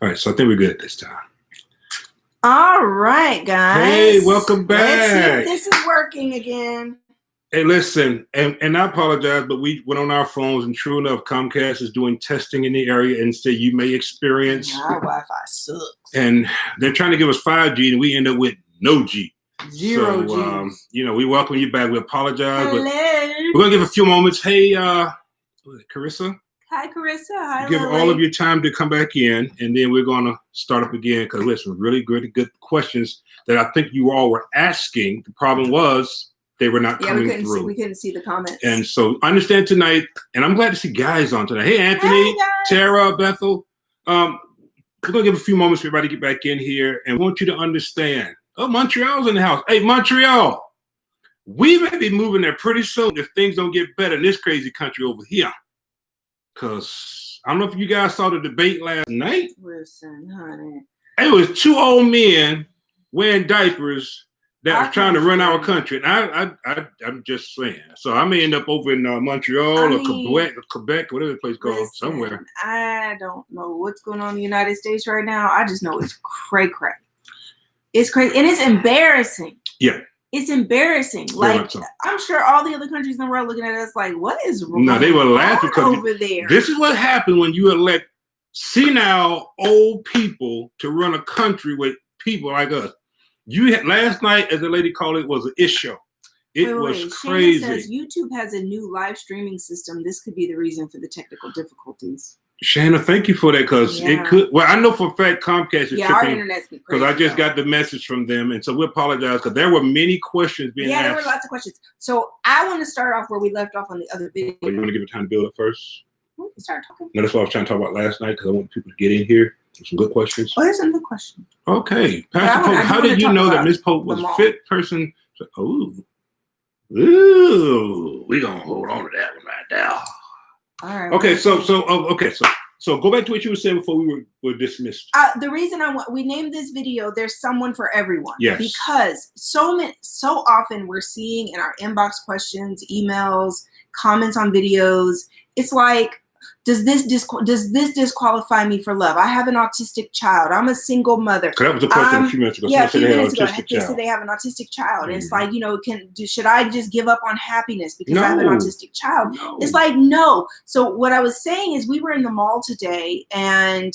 All right, so I think we're good this time. All right, guys. Hey, welcome back. Let's see if this is working again. Hey, listen, and I apologize, but we went on our phones, and true enough, Comcast is doing testing in the area, and so you may experience. Our Wi-Fi sucks. And they're trying to give us 5G, and we end up with no G. Zero So, G. we welcome you back. We apologize, Hello. but we're going to give a few moments. Hey, Carissa. Hi, Carissa. Hi, Give Lily. all of your time to come back in, and then we're going to start up again because we have some really good questions that I think you all were asking. The problem was they were not coming through. We couldn't see the comments. And so I understand tonight, and I'm glad to see guys on tonight. Hey, Anthony, Tara, Bethel. We're going to give a few moments for everybody to get back in here, and want you to understand. Oh, Montreal's in the house. Hey, Montreal, we may be moving there pretty soon if things don't get better in this crazy country over here. Because I don't know if you guys saw the debate last night. Listen, honey. It was two old men wearing diapers that was trying to run our country. And I'm just saying. So I may end up over in Montreal or Quebec, whatever the place called, somewhere. I don't know what's going on in the United States right now. I just know it's cray-cray. It's crazy. And it's embarrassing. Yeah. It's embarrassing. Like, I'm sure all the other countries in the world looking at us like, what is wrong? No, they were laughing over there. This is what happened when you elect senile old people to run a country with people like us. You had last night, as the lady called it, was an issue. It was crazy. Shannon says YouTube has a new live streaming system. This could be the reason for the technical difficulties. Shanna, thank you for that, because it could. Well, I know for a fact Comcast is our internet's crazy because I just got the message from them, and so we apologize because there were many questions being asked. Yeah, there were lots of questions. So I want to start off where we left off on the other video. You want to give it time to build it first? We can start talking. No, that's what I was trying to talk about last night because I want people to get in here. Some good questions. Oh, there's another question. Okay, Pastor Pope, how did you know that Miss Pope was a fit person? Ooh, we're gonna hold on to that one right now. All right. Okay, so go back to what you were saying before we were dismissed. The reason we named this video "There's Someone for Everyone." Yes. Because so often we're seeing in our inbox questions, emails, comments on videos. It's like, does this disqualify me for love? I have an autistic child. I'm a single mother. That was a question a few minutes ago. Yeah, a few minutes ago. They said they have an autistic child. Mm-hmm. And it's like, should I just give up on happiness because I have an autistic child? No. It's like, no. So what I was saying is we were in the mall today and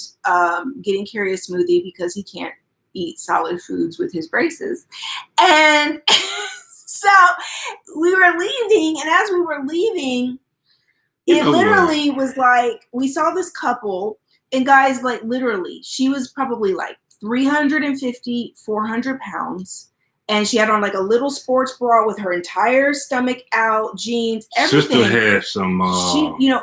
getting Carrie a smoothie because he can't eat solid foods with his braces. And so we were leaving, and as we were leaving, it literally was like, we saw this couple, and guys, like, literally, she was probably like 350, 400 pounds, and she had on like a little sports bra with her entire stomach out, jeans, everything. Sister had some.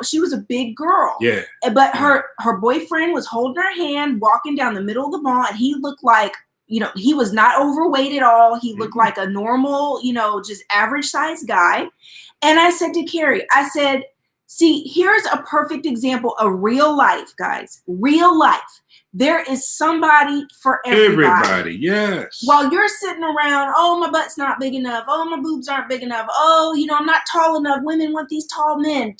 She was a big girl. Yeah. But her boyfriend was holding her hand, walking down the middle of the mall, and he looked like, he was not overweight at all. He looked like a normal, just average sized guy. And I said to Carrie, I said, see, here's a perfect example of real life, guys. Real life. There is somebody for everybody. Everybody, yes. While you're sitting around, oh, my butt's not big enough. Oh, my boobs aren't big enough. Oh, I'm not tall enough. Women want these tall men.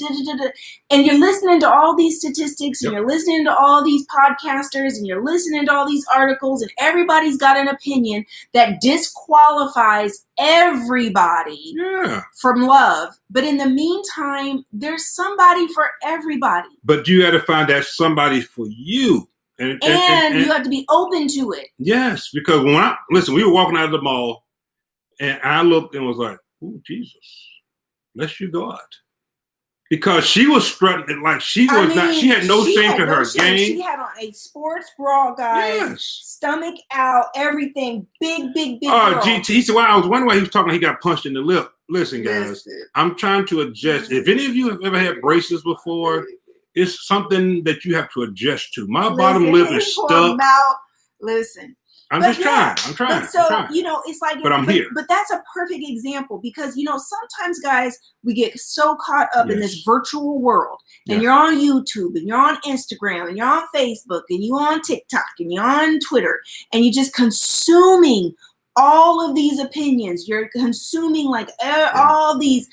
And you're listening to all these statistics, and you're listening to all these podcasters, and you're listening to all these articles, and everybody's got an opinion that disqualifies everybody from love. But in the meantime, there's somebody for everybody. But you got to find that somebody for you. And you have to be open to it. Yes, because we were walking out of the mall, and I looked and was like, "Oh, Jesus, bless you, God," because she was strutting like she was not. She had no shame to her game. She had on a sports bra, guys, stomach out, everything, big. GT. He said, "Well, I was wondering why he was talking. He got punched in the lip." Listen, guys, I'm trying to adjust. If any of you have ever had braces before, it's something that you have to adjust to. My bottom lip is stuck. Listen. I'm trying. So, it's like, but I'm here. But that's a perfect example because, sometimes, guys, we get so caught up in this virtual world, and you're on YouTube, and you're on Instagram, and you're on Facebook, and you're on TikTok, and you're on Twitter, and you're just consuming all of these opinions. You're consuming like all these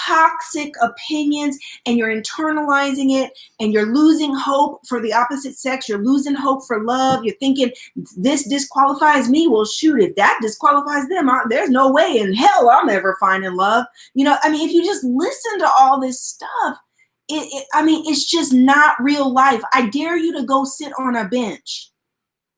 toxic opinions and you're internalizing it and you're losing hope for the opposite sex. You're losing hope for love. You're thinking this disqualifies me. Well, shoot, if that disqualifies them, there's no way in hell I'm ever finding love. You know, I mean, if you just listen to all this stuff, it's just not real life. I dare you to go sit on a bench,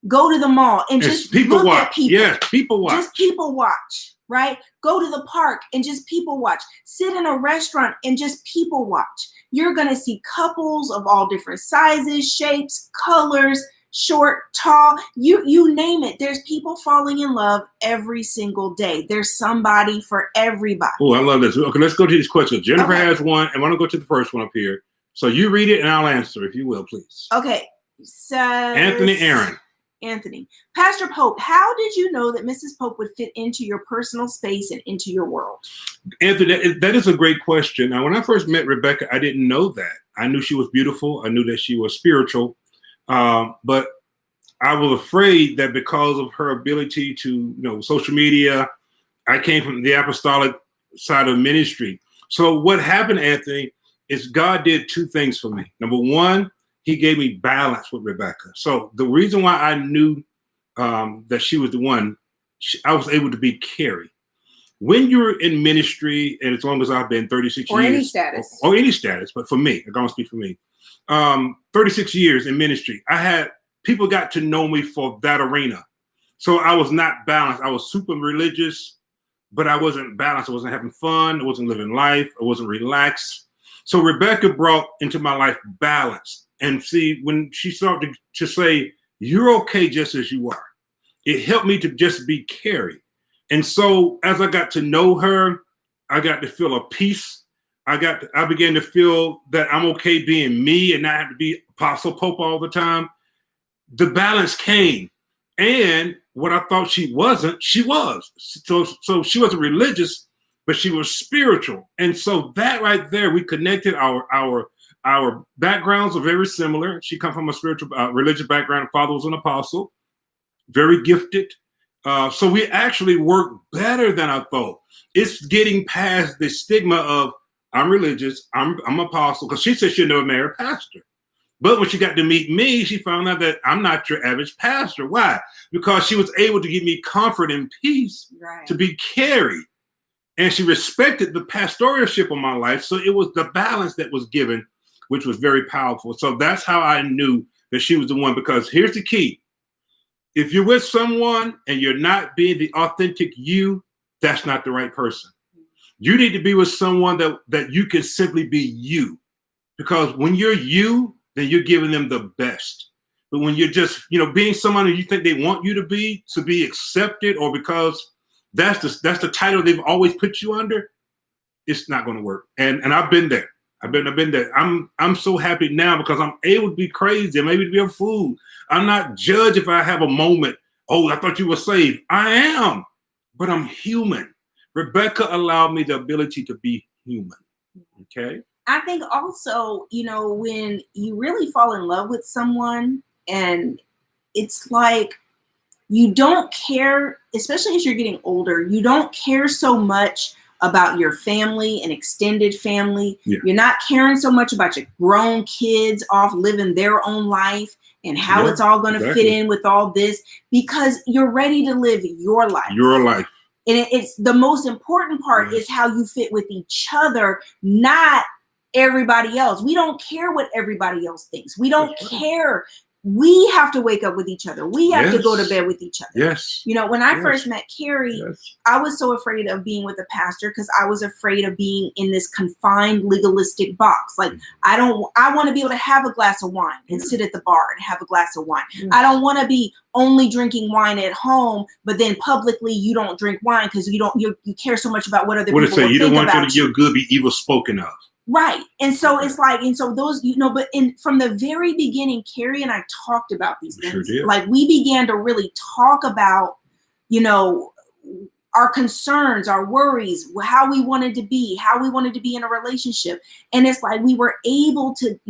go to the mall and just look at people. Yes, people watch. Just people watch, right? Go to the park and just people watch. Sit in a restaurant and just people watch. You're going to see couples of all different sizes, shapes, colors, short, tall, you name it. There's people falling in love every single day. There's somebody for everybody. Oh, I love this. Okay, let's go to these questions. Jennifer has one, and I want to go to the first one up here. So you read it, and I'll answer, if you will, please. Okay. So Anthony Aaron. Anthony. Pastor Pope, how did you know that Mrs. Pope would fit into your personal space and into your world? Anthony, that is a great question. Now, when I first met Rebecca, I didn't know that. I knew she was beautiful. I knew that she was spiritual. But I was afraid that because of her ability to, social media, I came from the apostolic side of ministry. So what happened, Anthony, is God did two things for me. Number one, he gave me balance with Rebecca. So the reason why I knew that she was the one, I was able to be Carrie. When you're in ministry, and as long as I've been 36 or years. Any status. Or any status, but for me, I'm going to speak for me. 36 years in ministry, people got to know me for that arena. So I was not balanced. I was super religious, but I wasn't balanced. I wasn't having fun. I wasn't living life. I wasn't relaxed. So Rebecca brought into my life balance. And see, when she started to say, you're okay just as you are, it helped me to just be Carrie. And so as I got to know her, I got to feel a peace. I began to feel that I'm okay being me and not have to be Apostle Pope all the time. The balance came. And what I thought she wasn't, she was. So she wasn't religious, but she was spiritual. And so that right there, we connected. Our backgrounds are very similar. She comes from a spiritual, religious background. Her father was an apostle, very gifted. So we actually work better than I thought. It's getting past the stigma of I'm religious, I'm apostle, because she said she'd never marry a pastor. But when she got to meet me, she found out that I'm not your average pastor. Why? Because she was able to give me comfort and peace to be Carrie. And she respected the pastoralship of my life. So it was the balance that was given, which was very powerful. So that's how I knew that she was the one, because here's the key. If you're with someone and you're not being the authentic you, that's not the right person. You need to be with someone that you can simply be you, because when you're you, then you're giving them the best. But when you're just, being someone who you think they want you to be accepted, or because that's the title they've always put you under, it's not going to work. And I've been there. I've been there. I'm so happy now because I'm able to be crazy. I'm able to be a fool. I'm not judged if I have a moment. Oh, I thought you were saved. I am, but I'm human. Rebecca allowed me the ability to be human. Okay. I think also, when you really fall in love with someone and it's like you don't care, especially as you're getting older, you don't care so much about your family and extended family. Yeah. You're not caring so much about your grown kids off living their own life and how it's all going to fit in with all this, because you're ready to live your life. Your life. And it's the most important part is how you fit with each other, not everybody else. We don't care what everybody else thinks. We don't care. We have to wake up with each other. We have to go to bed with each other. Yes. When I first met Carrie, I was so afraid of being with a pastor because I was afraid of being in this confined legalistic box. Like, I want to be able to have a glass of wine and sit at the bar and have a glass of wine. I don't want to be only drinking wine at home, but then publicly you don't drink wine because you care so much about what other people will think about you. You don't want your good be evil spoken of. Right. And so it's like, those, but from the very beginning, Carrie and I talked about these things. Sure did. Like, we began to really talk about, our concerns, our worries, how we wanted to be in a relationship. And it's like, we were able to,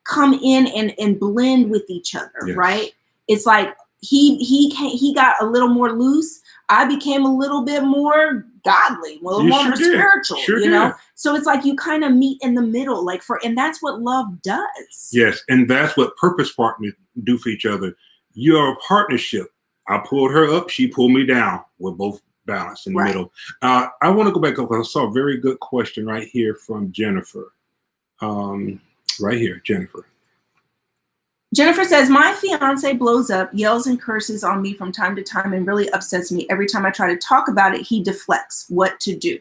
come in and blend with each other. Yes. Right. It's like, he got a little more loose. I became a little bit more godly, a little more spiritual, you know? So it's like you kind of meet in the middle, and that's what love does. Yes, and that's what purpose partners do for each other. You're a partnership. I pulled her up, she pulled me down. We're both balanced in the middle. I want to go back up because I saw a very good question right here from Jennifer. Right here, Jennifer. Jennifer says, my fiance blows up, yells and curses on me from time to time and really upsets me. Every time I try to talk about it, he deflects. What to do?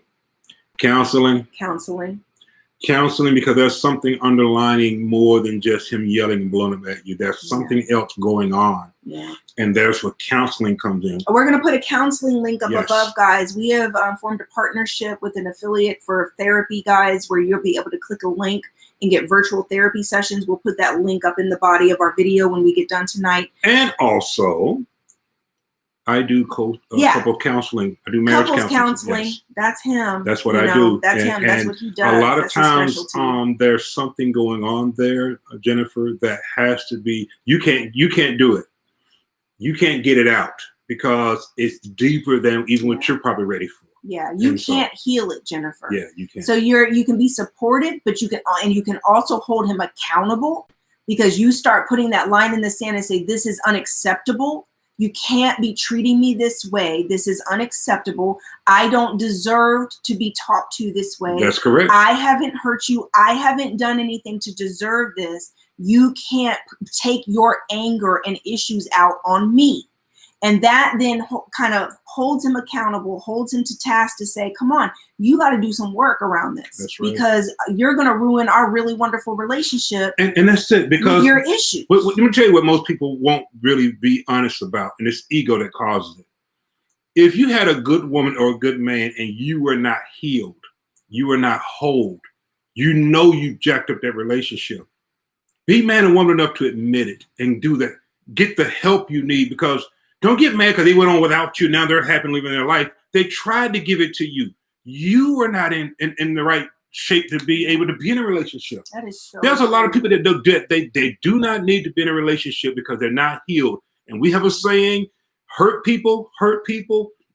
Counseling. Counseling, because there's something underlining more than just him yelling and blowing up at you. There's something else going on. Yeah. And there's where counseling comes in. We're going to put a counseling link up above, guys. We have formed a partnership with an affiliate for therapy, guys, where you'll be able to click a link and get virtual therapy sessions. We'll put that link up in the body of our video when we get done tonight. And also, I do couple counseling. I do marriage counseling. Yes. That's him. That's what I do. That's him. That's what he does. A lot of times, there's something going on there, Jennifer, that has to be. You can't do it. You can't get it out because it's deeper than even what you're probably ready for. Yeah, you can't heal it, Jennifer. Yeah, you can. So you can be supportive, but you can also hold him accountable, because you start putting that line in the sand and say, this is unacceptable. You can't be treating me this way. This is unacceptable. I don't deserve to be talked to this way. That's correct. I haven't hurt you. I haven't done anything to deserve this. You can't take your anger and issues out on me. And that then kind of holds him accountable, holds him to task to say, come on, you got to do some work around this. That's right. Because you're going to ruin our really wonderful relationship. And that's it. Because your issues. Let me tell you what most people won't really be honest about, and it's ego that causes it. If you had a good woman or a good man and you were not healed, you were not whole, you jacked up that relationship. Be man and woman enough to admit it and do that. Get the help you need, because don't get mad because they went on without you. Now they're happy living their life. They tried to give it to you. You were not in the right shape to be able to be in a relationship. That is so There's a lot of people that they do not need to be in a relationship because they're not healed. And we have a saying, hurt people.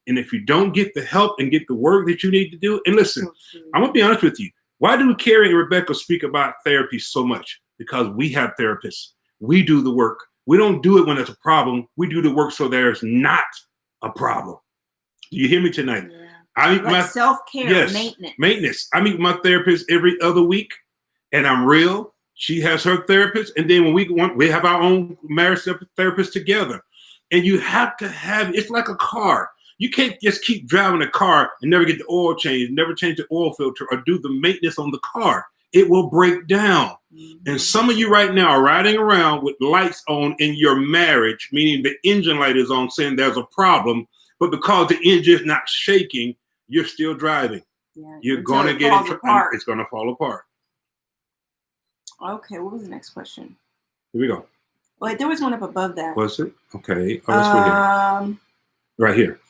And if you don't get the help and get the work that you need to do, and listen, I'm going to be honest with you. Why do Carrie and Rebecca speak about therapy so much? Because we have therapists. We do the work. We don't do it when it's a problem. We do the work so there's not a problem. Do you hear me tonight? Yeah. I meet my self-care, maintenance. I meet my therapist every other week, and I'm real. She has her therapist, and then when we have our own marriage therapist together. And you have to have, it's like a car. You can't just keep driving a car and never get the oil changed, never change the oil filter or do the maintenance on the car. It will break down. Mm-hmm. And some of you right now are riding around with lights on in your marriage, meaning the engine light is on, saying there's a problem, but because the engine is not shaking, you're still driving. Yeah, you're going to get it's going to fall apart. Okay, what was the next question? Here we go. Wait, there was one up above that. Was it? Okay. Oh, let's go here. Right here.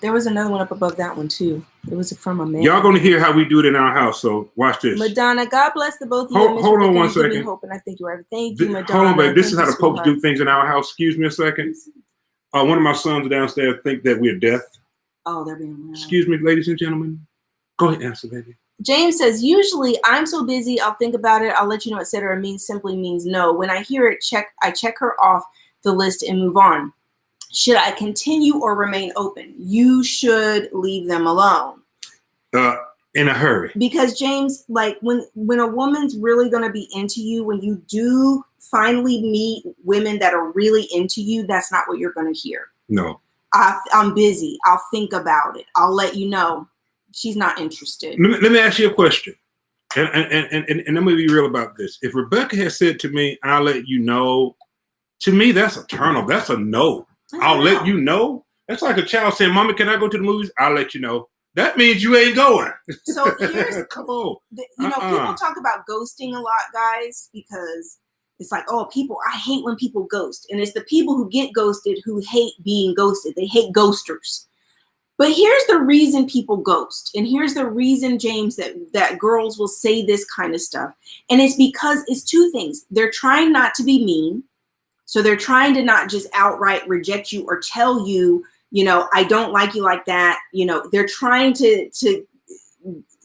There was another one up above that one too. It was from a man. Y'all gonna hear how we do it in our house, so watch this. Madonna, God bless the both of you. Hold on 1 second. Hope, and I think you are. Thank you, Madonna. Hold on, baby. This is how the Popes do things in our house. Excuse me a second. One of my sons downstairs think that we're deaf. Oh, they're being loud. Excuse me, ladies and gentlemen. Go ahead, answer, baby. James says, usually I'm so busy, I'll think about it, I'll let you know, etc. Simply means no. When I hear it, I check her off the list and move on. Should I continue or remain open? You should leave them alone. In a hurry. Because James, like when a woman's really going to be into you, when you do finally meet women that are really into you, that's not what you're going to hear. No. I'm busy. I'll think about it. I'll let you know. She's not interested. Let me ask you a question. And I'm going to be real about this. If Rebecca has said to me, I'll let you know, to me, that's a turn off. That's a no. I'll let you know. That's like a child saying, Mommy, can I go to the movies? I'll let you know. That means you ain't going. So here's, come on. People talk about ghosting a lot, guys, because it's like, oh, I hate when people ghost. And it's the people who get ghosted who hate being ghosted. They hate ghosters. But here's the reason people ghost. And here's the reason, James, that girls will say this kind of stuff. And it's because it's two things. They're trying not to be mean. So they're trying to not just outright reject you or tell you, I don't like you like that. They're trying to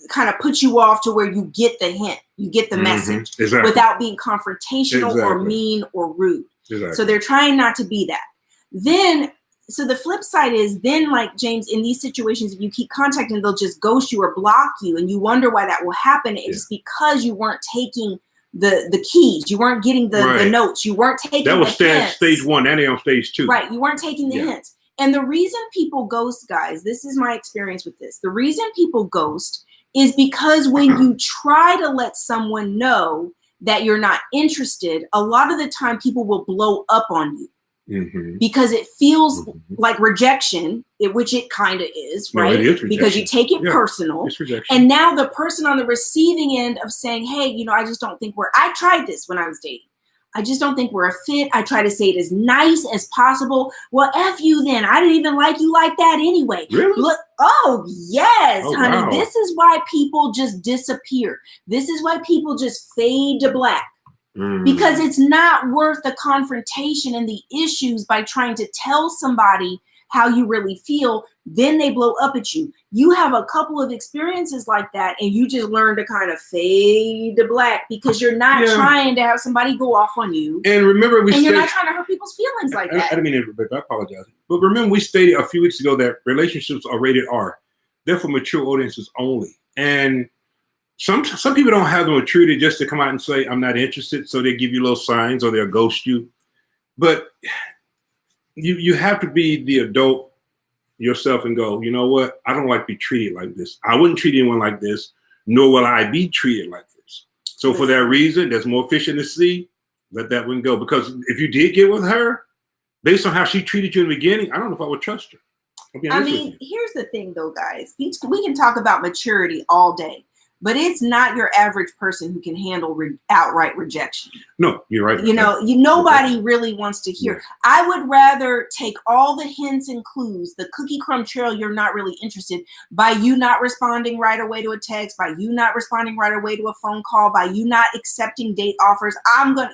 kind of put you off to where you get the hint, you get the message without being confrontational or mean or rude. So they're trying not to be that. Then, so the flip side is then, like James, in these situations, if you keep contacting, they'll just ghost you or block you, and you wonder why that will happen. It's because you weren't taking the keys, you weren't getting the notes, you weren't taking that was hints. Stage 1, and they on stage 2. Right, you weren't taking the hints. And the reason people ghost, guys, this is my experience with this. The reason people ghost is because when you try to let someone know that you're not interested, a lot of the time people will blow up on you. Because it feels like rejection, which it kind of is, right? No, it is rejection. Because you take it personal. It's rejection. And now the person on the receiving end of saying, hey, I just don't think I tried this when I was dating. I just don't think we're a fit. I try to say it as nice as possible. Well, F you then. I didn't even like you like that anyway. Really? Look, yes, honey. Wow. This is why people just disappear. This is why people just fade to black. Because it's not worth the confrontation and the issues by trying to tell somebody how you really feel. Then they blow up at you. You have a couple of experiences like that, and you just learn to kind of fade to black because you're not trying to have somebody go off on you. And remember, you're not trying to hurt people's feelings like that. I didn't mean to, I apologize. But remember, we stated a few weeks ago that relationships are rated R. They're for mature audiences only. And some people don't have the maturity just to come out and say, I'm not interested. So they give you little signs or they'll ghost you. But you have to be the adult yourself and go, you know what? I don't like to be treated like this. I wouldn't treat anyone like this, nor will I be treated like this. So for that reason, there's more fish in the sea. Let that one go. Because if you did get with her, based on how she treated you in the beginning, I don't know if I would trust her. I mean, here's the thing though, guys. We can talk about maturity all day. But it's not your average person who can handle outright rejection. No, you're right. Nobody really wants to hear. Yeah. I would rather take all the hints and clues, the cookie crumb trail, you're not really interested, by you not responding right away to a text, by you not responding right away to a phone call, by you not accepting date offers.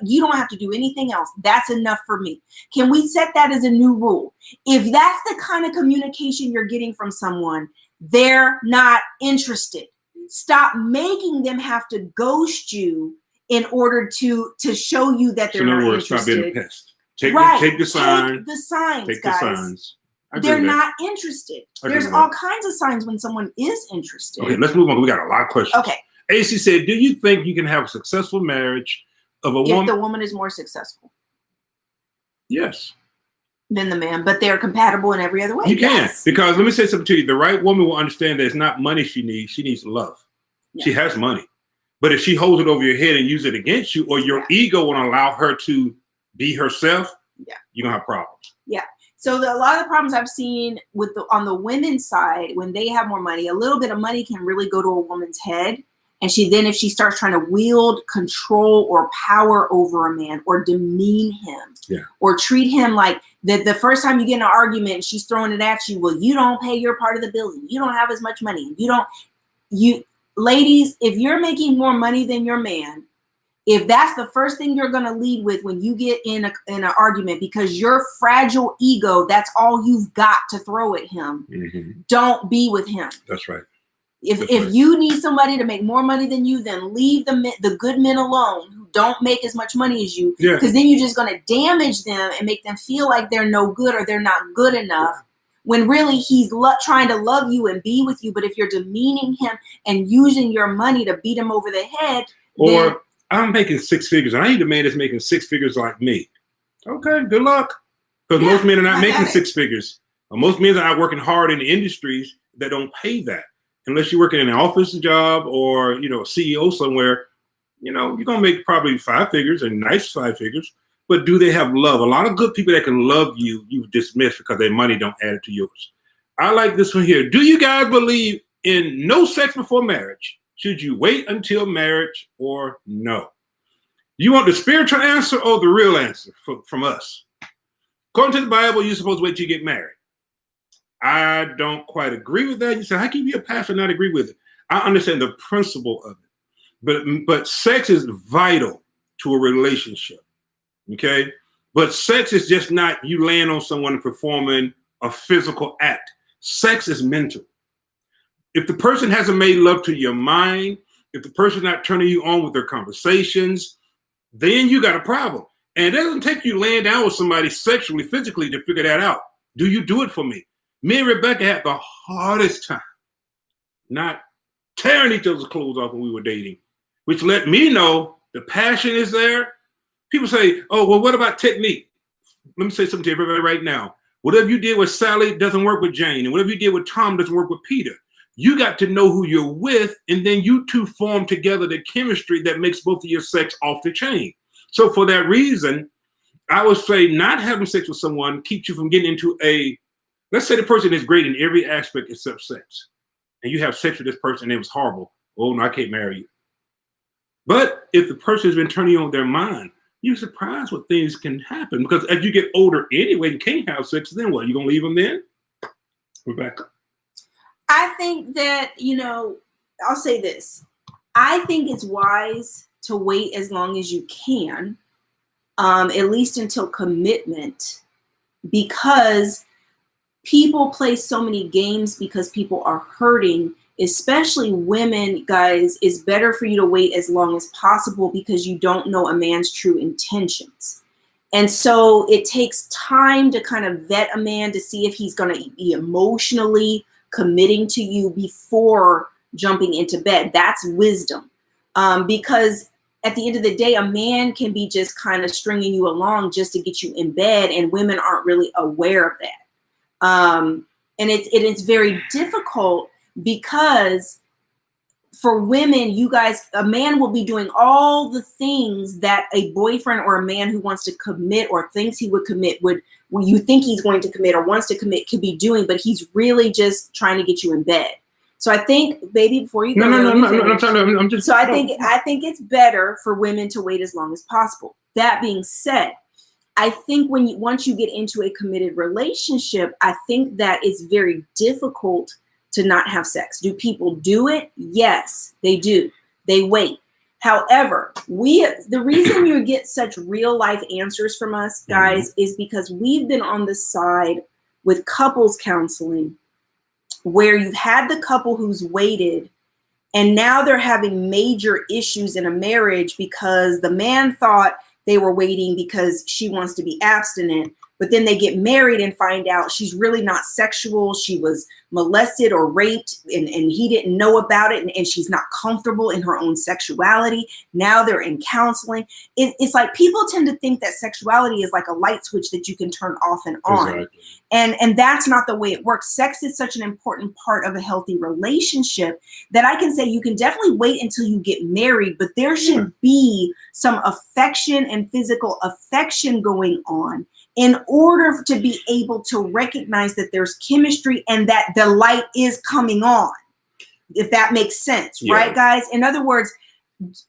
You don't have to do anything else. That's enough for me. Can we set that as a new rule? If that's the kind of communication you're getting from someone, they're not interested. Stop making them have to ghost you in order to show you that they're not interested. Stop being a pest. Take the sign. Take the signs, take guys. The signs. They're not interested. There's all kinds of signs when someone is interested. Okay, let's move on. We got a lot of questions. Okay. AC said, do you think you can have a successful marriage of a woman? If the woman is more successful. Yes. Than the man, but they're compatible in every other way. You can, because let me say something to you. The right woman will understand that it's not money she needs love. Yeah. She has money. But if she holds it over your head and use it against you, or your ego won't allow her to be herself, you're going to have problems. Yeah. So a lot of the problems I've seen on the women's side, when they have more money, a little bit of money can really go to a woman's head. And if she starts trying to wield control or power over a man or demean him or treat him like the first time you get in an argument, she's throwing it at you. Well, you don't pay your part of the bills. You don't have as much money. Ladies, if you're making more money than your man, if that's the first thing you're going to lead with when you get in an argument, because your fragile ego, that's all you've got to throw at him. Don't be with him. That's right. If you need somebody to make more money than you, then leave the good men alone who don't make as much money as you, because then you're just going to damage them and make them feel like they're no good or they're not good enough, when really he's trying to love you and be with you. But if you're demeaning him and using your money to beat him over the head, or I'm making 6 figures, and I need a man that's making 6 figures like me. Okay, good luck, because most men are not making 6 figures. Most men are not working hard in the industries that don't pay that. Unless you're working in an office job or, a CEO somewhere, you're going to make probably 5 figures, and nice 5 figures. But do they have love? A lot of good people that can love you, you've dismissed because their money don't add it to yours. I like this one here. Do you guys believe in no sex before marriage? Should you wait until marriage or no? You want the spiritual answer or the real answer from us? According to the Bible, you're supposed to wait till you get married. I don't quite agree with that. You say, how can you be a pastor and not agree with it? I understand the principle of it, but sex is vital to a relationship. Okay, But sex is just not you laying on someone and performing a physical act. Sex is mental. If the person hasn't made love to your mind, if the person's not turning you on with their conversations, then you got a problem. And it doesn't take you laying down with somebody sexually, physically to figure that out. Do you do it for me? Me and Rebecca had the hardest time not tearing each other's clothes off when we were dating, which let me know the passion is there. People say, oh, well, what about technique? Let me say something to everybody right now. Whatever you did with Sally doesn't work with Jane, and whatever you did with Tom doesn't work with Peter. You got to know who you're with, and then you two form together the chemistry that makes both of your sex off the chain. So for that reason, I would say not having sex with someone keeps you from getting into let's say the person is great in every aspect except sex, and you have sex with this person and it was horrible. Oh, no, I can't marry you. But if the person has been turning on their mind, you're surprised what things can happen, because as you get older anyway and can't have sex, then what? You gonna leave them then? Rebecca? I think that, I'll say this. I think it's wise to wait as long as you can, at least until commitment, because people play so many games because people are hurting, especially women, guys. It's better for you to wait as long as possible because you don't know a man's true intentions. And so it takes time to kind of vet a man to see if he's going to be emotionally committing to you before jumping into bed. That's wisdom. Because at the end of the day, a man can be just kind of stringing you along just to get you in bed, and women aren't really aware of that. And it is very difficult because for women, you guys, a man will be doing all the things that a boyfriend or a man who wants to commit or thinks he would commit when you think he's going to commit or wants to commit could be doing, but he's really just trying to get you in bed. So I think, baby, before you go, I think it's better for women to wait as long as possible. That being said, I think once you get into a committed relationship, I think that it's very difficult to not have sex. Do people do it? Yes, they do. They wait. However, the reason you get such real life answers from us, guys, is because we've been on the side with couples counseling where you've had the couple who's waited, and now they're having major issues in a marriage because the man thought they were waiting because she wants to be abstinent, but then they get married and find out she's really not sexual. She was molested or raped, and he didn't know about it, and she's not comfortable in her own sexuality. Now they're in counseling. It's like people tend to think that sexuality is like a light switch that you can turn off and on. Exactly. And that's not the way it works. Sex is such an important part of a healthy relationship that I can say you can definitely wait until you get married, but there should be some affection and physical affection going on in order to be able to recognize that there's chemistry and that the light is coming on, if that makes sense, right, guys? In other words, this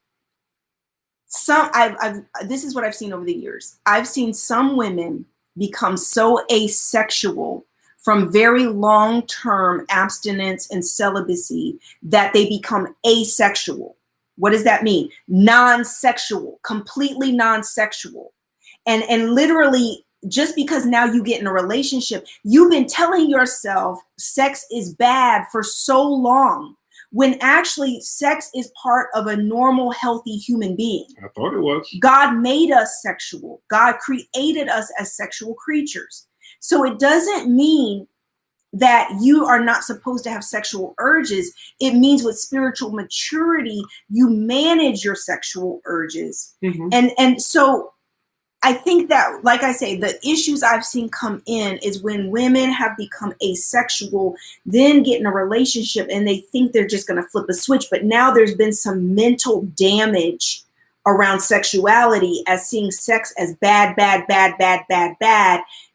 is what I've seen over the years. I've seen some women become so asexual from very long-term abstinence and celibacy that they become asexual. What does that mean? Non-sexual, completely non-sexual. And literally, just because now you get in a relationship, you've been telling yourself sex is bad for so long, when actually sex is part of a normal, healthy human being. I thought it was. God made us sexual. God created us as sexual creatures. So it doesn't mean that you are not supposed to have sexual urges. It means with spiritual maturity, you manage your sexual urges. And so I think that, like I say, the issues I've seen come in is when women have become asexual, then get in a relationship and they think they're just going to flip a switch. But now there's been some mental damage around sexuality, as seeing sex as bad.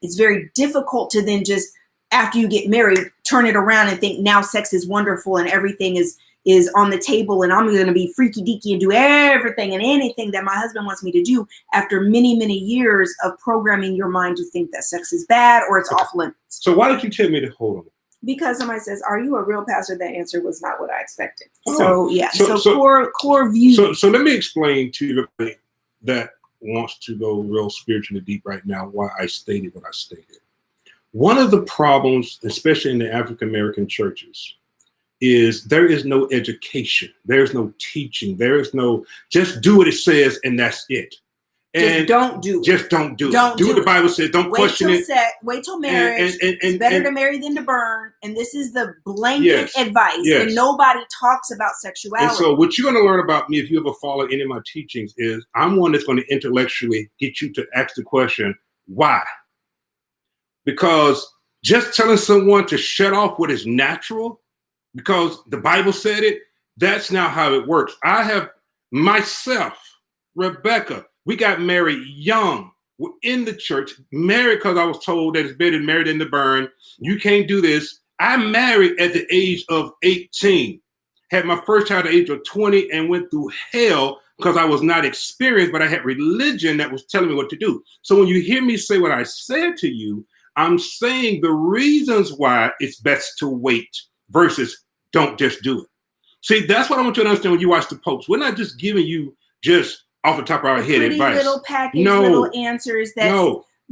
It's very difficult to then just, after you get married, turn it around and think now sex is wonderful and everything is on the table, and I'm going to be freaky deaky and do everything and anything that my husband wants me to do, after many, many years of programming your mind to think that sex is bad or it's off limits. So why did you tell me to hold on? Because somebody says, "Are you a real pastor?" That answer was not what I expected. So core view. So let me explain to you that wants to go real spiritually deep right now why I stated what I stated. One of the problems, especially in the African American churches, is there is no education. There's no teaching. There is no just do what it says and that's it. And just don't do it. Just don't do it. Do what the Bible says. Don't question it. Wait till marriage. It's better to marry than to burn. And this is the blanket advice. And nobody talks about sexuality. And so what you're going to learn about me, if you ever follow any of my teachings, is I'm one that's going to intellectually get you to ask the question, why? Because just telling someone to shut off what is natural, because the Bible said it, that's not how it works. I have myself, Rebecca, we got married young. We're in the church, married because I was told that it's better married than to burn. You can't do this. I married at the age of 18, had my first child at the age of 20 and went through hell because I was not experienced, but I had religion that was telling me what to do. So when you hear me say what I said to you, I'm saying the reasons why it's best to wait versus don't just do it. See, that's what I want you to understand when you watch the Popes. We're not just giving you just off the top of our head advice. Little package, little answers.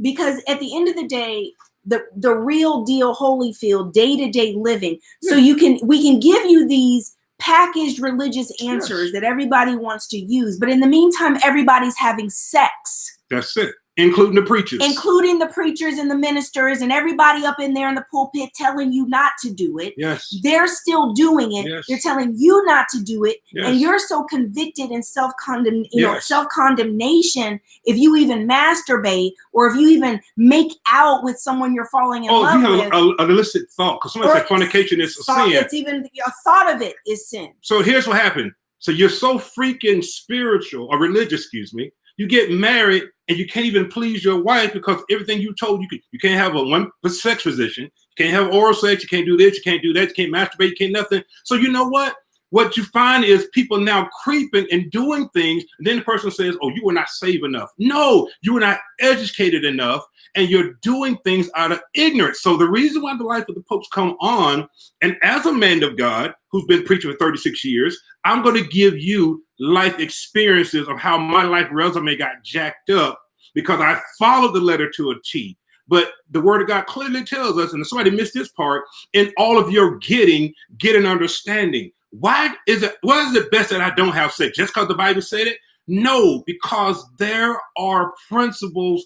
Because at the end of the day, the real deal Holyfield day-to-day living. So we can give you these packaged religious answers that everybody wants to use, but in the meantime, everybody's having sex. That's it. Including the preachers. Including the preachers and the ministers and everybody up in there in the pulpit telling you not to do it. Yes. They're still doing it. Yes. They're telling you not to do it. Yes. And you're so convicted and self-condemnation if you even masturbate or if you even make out with someone you're falling in love with. Oh, you have an illicit thought. Because somebody said fornication is a sin. It's even a thought of it is sin. So here's what happened. So you're so freaking spiritual or religious, excuse me. You get married and you can't even please your wife because everything you told you can't have one sex position, you can't have oral sex, you can't do this, you can't do that, you can't masturbate, you can't nothing. So you know what? What you find is people now creeping and doing things, and then the person says, oh, you were not saved enough. No, you were not educated enough, and you're doing things out of ignorance. So the reason why the life of the popes come on, and as a man of God who's been preaching for 36 years, I'm going to give you life experiences of how my life resume got jacked up because I followed the letter to a T. But the word of God clearly tells us, and somebody missed this part, in all of your getting, get an understanding. Why is it best that I don't have sex? Just because the Bible said it? No, because there are principles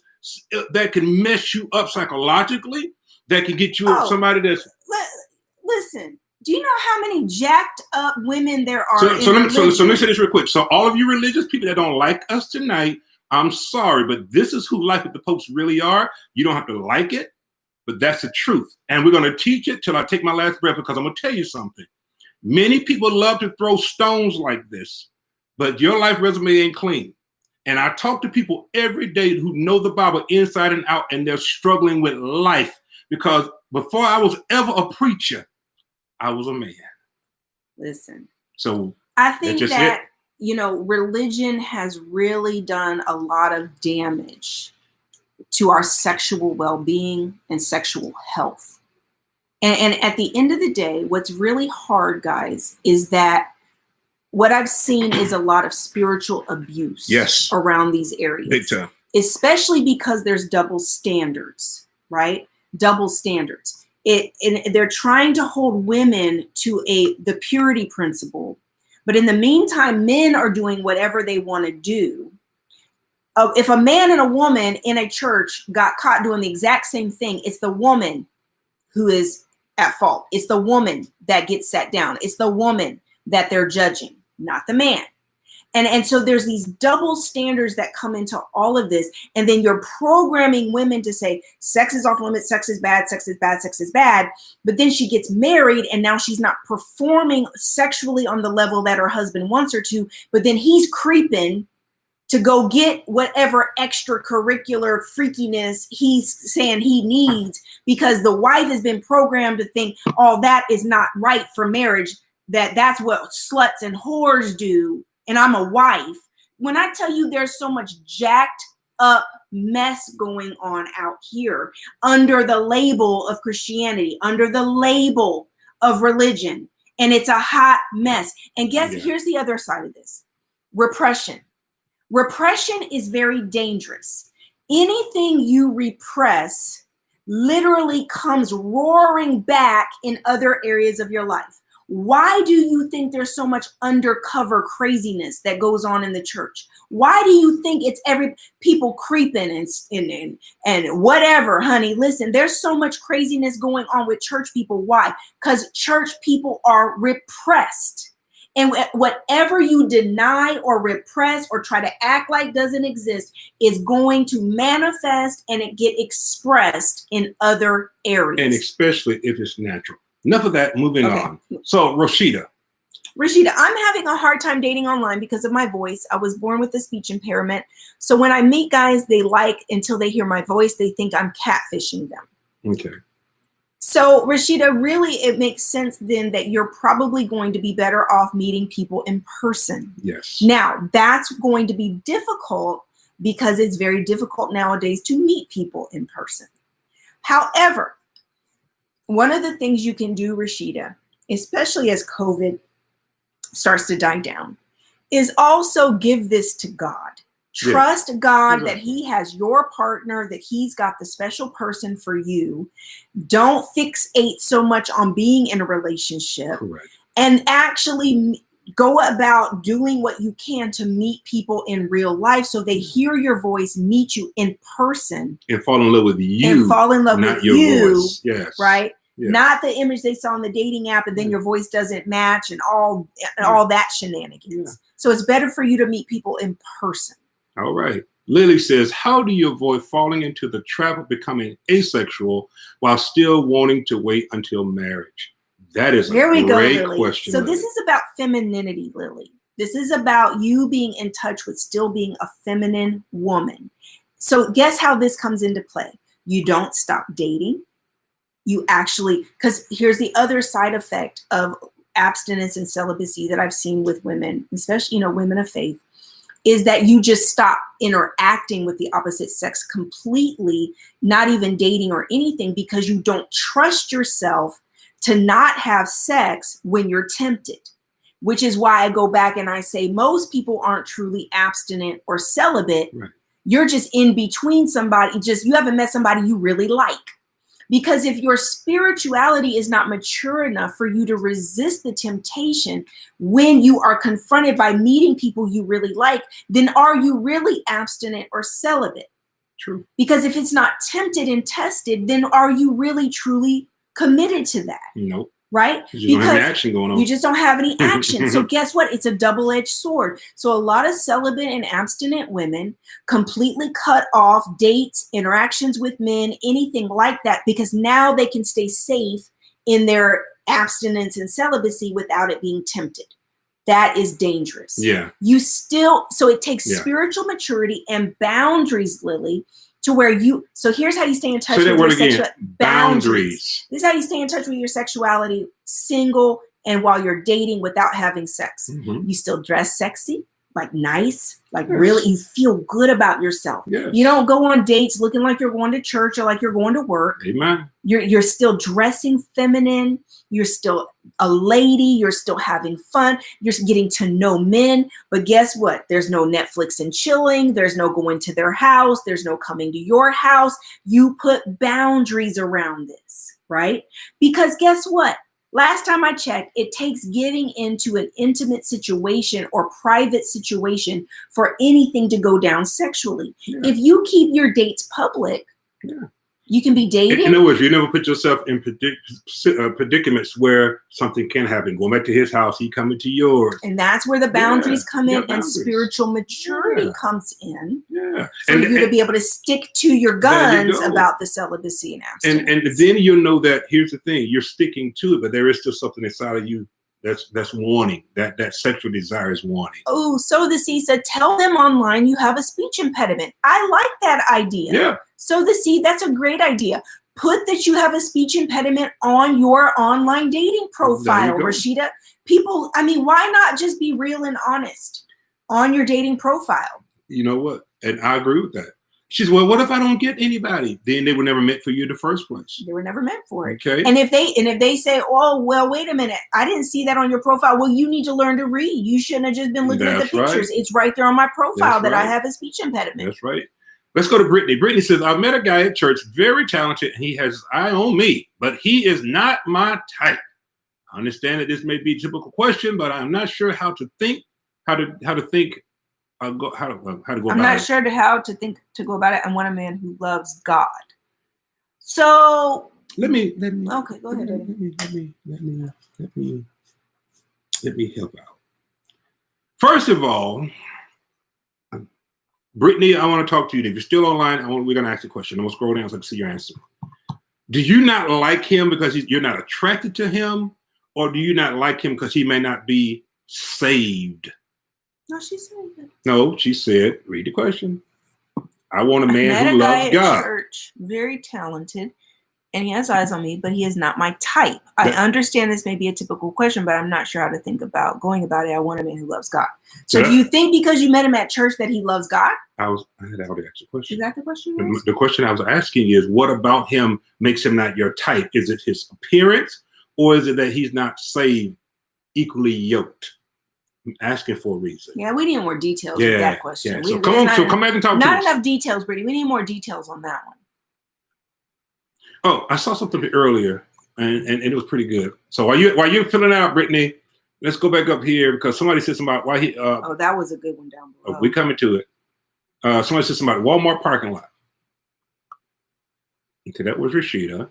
that can mess you up psychologically, that can get you somebody that's... Listen, do you know how many jacked up women there are? So let me say this real quick. So all of you religious people that don't like us tonight, I'm sorry, but this is who life with the popes really are. You don't have to like it, but that's the truth. And we're going to teach it till I take my last breath, because I'm going to tell you something. Many people love to throw stones like this, but your life resume ain't clean. And I talk to people every day who know the Bible inside and out, and they're struggling with life, because before I was ever a preacher, I was a man. Listen. So I think that, religion has really done a lot of damage to our sexual well-being and sexual health. And at the end of the day, what's really hard, guys, is that what I've seen is a lot of spiritual abuse around these areas. Big time. Especially because there's double standards, right? Double standards. And they're trying to hold women to the purity principle. But in the meantime, men are doing whatever they want to do. If a man and a woman in a church got caught doing the exact same thing, it's the woman who is at fault. It's the woman that gets sat down. It's the woman that they're judging, not the man. And so there's these double standards that come into all of this. And then you're programming women to say, sex is off limits, sex is bad, sex is bad, sex is bad. But then she gets married and now she's not performing sexually on the level that her husband wants her to. But then he's creeping to go get whatever extracurricular freakiness he's saying he needs, because the wife has been programmed to think, oh, that is not right for marriage, that's what sluts and whores do, and I'm a wife. When I tell you there's so much jacked up mess going on out here under the label of Christianity, under the label of religion, and it's a hot mess. And here's the other side of this: repression. Repression is very dangerous. Anything you repress literally comes roaring back in other areas of your life. Why do you think there's so much undercover craziness that goes on in the church? Why do you think it's people creeping and whatever, honey? Listen, there's so much craziness going on with church people. Why? Because church people are repressed. And whatever you deny or repress or try to act like doesn't exist is going to manifest and it get expressed in other areas. And especially if it's natural. Enough of that, moving on. So Rashida, I'm having a hard time dating online because of my voice. I was born with a speech impairment. So when I meet guys, they like, until they hear my voice, they think I'm catfishing them. Okay. So Rashida, really, it makes sense then that you're probably going to be better off meeting people in person. Yes. Now, that's going to be difficult because it's very difficult nowadays to meet people in person. However, one of the things you can do, Rashida, especially as COVID starts to die down, is also give this to God. Trust God that he has your partner, that he's got the special person for you. Don't fixate so much on being in a relationship. Correct. And actually go about doing what you can to meet people in real life so they hear your voice, meet you in person. And fall in love with you. And fall in love with your you. Voice. Yes. Right? Yeah. Not the image they saw on the dating app and then your voice doesn't match and all that shenanigans. Yeah. So it's better for you to meet people in person. All right. Lily says, how do you avoid falling into the trap of becoming asexual while still wanting to wait until marriage? That is a great question. So this is about femininity, Lily. This is about you being in touch with still being a feminine woman. So guess how this comes into play? You don't stop dating. You actually, because here's the other side effect of abstinence and celibacy that I've seen with women, especially, women of faith, is that you just stop interacting with the opposite sex completely, not even dating or anything, because you don't trust yourself to not have sex when you're tempted, which is why I go back and I say most people aren't truly abstinent or celibate. Right. You're just in between somebody, you haven't met somebody you really like. Because if your spirituality is not mature enough for you to resist the temptation when you are confronted by meeting people you really like, then are you really abstinent or celibate? True. Because if it's not tempted and tested, then are you really truly committed to that? Nope. Right? You don't have any action going on. You just don't have any action. So guess what? It's a double-edged sword. So a lot of celibate and abstinent women completely cut off dates, interactions with men, anything like that, because now they can stay safe in their abstinence and celibacy without it being tempted. That is dangerous. Yeah. So it takes spiritual maturity and boundaries, Lily, to where so here's how you stay in touch with your sexuality. Boundaries. This is how you stay in touch with your sexuality, single and while you're dating without having sex. Mm-hmm. You still dress sexy, like nice, like really, you feel good about yourself. Yes. You don't go on dates looking like you're going to church or like you're going to work. Amen. You're still dressing feminine. You're still a lady. You're still having fun. You're getting to know men. But guess what? There's no Netflix and chilling. There's no going to their house. There's no coming to your house. You put boundaries around this, right? Because guess what? Last time I checked, it takes getting into an intimate situation or private situation for anything to go down sexually. Yeah. If you keep your dates public, you can be dating. In other words, you never put yourself in predicaments where something can happen. Going back to his house, he coming to yours. And that's where the boundaries come in and spiritual maturity comes in. Yeah. For you to be able to stick to your guns about the celibacy and abstinence. And then you'll know that, here's the thing, you're sticking to it, but there is still something inside of you that's wanting, that sexual desire is wanting. Oh, so the C said, tell them online you have a speech impediment. I like that idea. Yeah. So the C, that's a great idea. Put that you have a speech impediment on your online dating profile, Rashida. People, why not just be real and honest on your dating profile? You know what? And I agree with that. She said, well, what if I don't get anybody? Then they were never meant for you in the first place. They were never meant for it. Okay. And if they say, oh, well, wait a minute, I didn't see that on your profile. Well, you need to learn to read. You shouldn't have just been looking at the pictures. Right. It's right there on my profile that I have a speech impediment. That's right. Let's go to Brittany. Brittany says, I met a guy at church, very talented, and he has his eye on me, but he is not my type. I understand that this may be a typical question, but I'm not sure how to think, how to think. How to go about it. I'm not sure how to think to go about it. I want a man who loves God. So let me okay, go ahead. Let me help out. First of all, Brittany, I want to talk to you. If you're still online, we're going to ask a question. I'm going to scroll down so I can see your answer. Do you not like him because you're not attracted to him, or do you not like him because he may not be saved? No, she said that. No, she said, read the question. I want a man who loves God. At church, very talented, and he has eyes on me, but he is not my type. I understand this may be a typical question, but I'm not sure how to think about going about it. I want a man who loves God. So do you think because you met him at church that he loves God? I had already asked the question. Is that the question? The question I was asking is, what about him makes him not your type? Is it his appearance, or is it that he's not saved, equally yoked? I'm asking for a reason. Yeah, we need more details with that question. Yeah. So come back and talk to us. Not enough details, Brittany. We need more details on that one. Oh, I saw something earlier, and it was pretty good. So while you're filling out, Brittany, let's go back up here because somebody said something about why he. Oh, that was a good one down below. We coming to it. Somebody said something about Walmart parking lot. Okay, that was Rashida,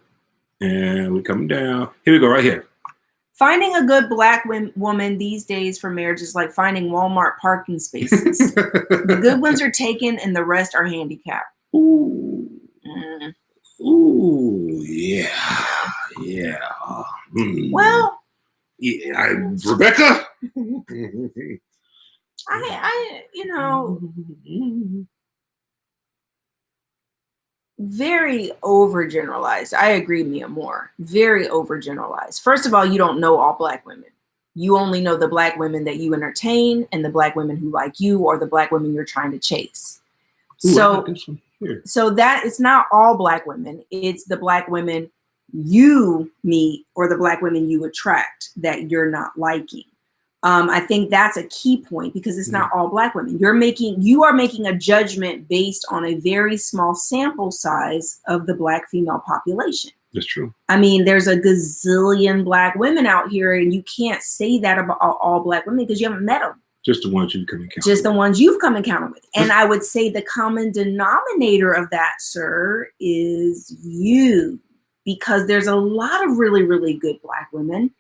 and we're coming down. Here we go, right here. Finding a good black woman these days for marriage is like finding Walmart parking spaces. The good ones are taken and the rest are handicapped. Ooh. Ooh, yeah. Well, yeah, Rebecca. I very overgeneralized. I agree, Mia Moore. Very overgeneralized. First of all, you don't know all black women. You only know the black women that you entertain and the black women who like you or the black women you're trying to chase. Ooh, so that it's not all black women. It's the black women you meet or the black women you attract that you're not liking. I think that's a key point because it's not all black women. You are making a judgment based on a very small sample size of the black female population. That's true. I mean, there's a gazillion black women out here, and you can't say that about all black women because you haven't met them. Just the ones you've come encounter. Just the ones you've come encounter with. And I would say the common denominator of that, sir, is you, because there's a lot of really, really good black women.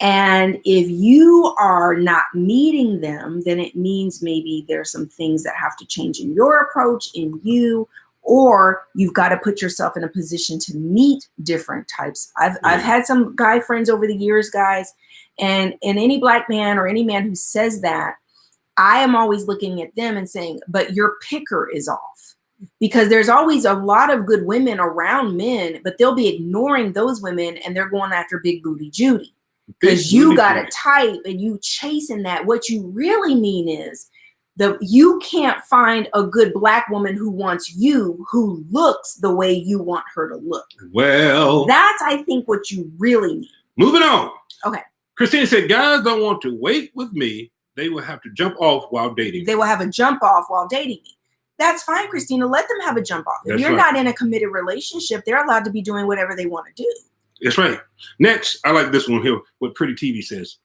And if you are not meeting them, then it means maybe there's some things that have to change in your approach, in you, or you've got to put yourself in a position to meet different types. I've had some guy friends over the years, guys, and any black man or any man who says that, I am always looking at them and saying, but your picker is off. Because there's always a lot of good women around men, but they'll be ignoring those women and they're going after Big Booty Judy. Because you got a type and you chasing that. What you really mean is you can't find a good black woman who wants you, who looks the way you want her to look. Well, that's, I think, what you really mean. Moving on. Okay. Christina said, guys don't want to wait with me. They will have to jump off while dating me. They will have a jump off while dating me. That's fine, Christina. Let them have a jump off. If you're not in a committed relationship, they're allowed to be doing whatever they want to do. That's right. Next, I like this one here, what Pretty TV says.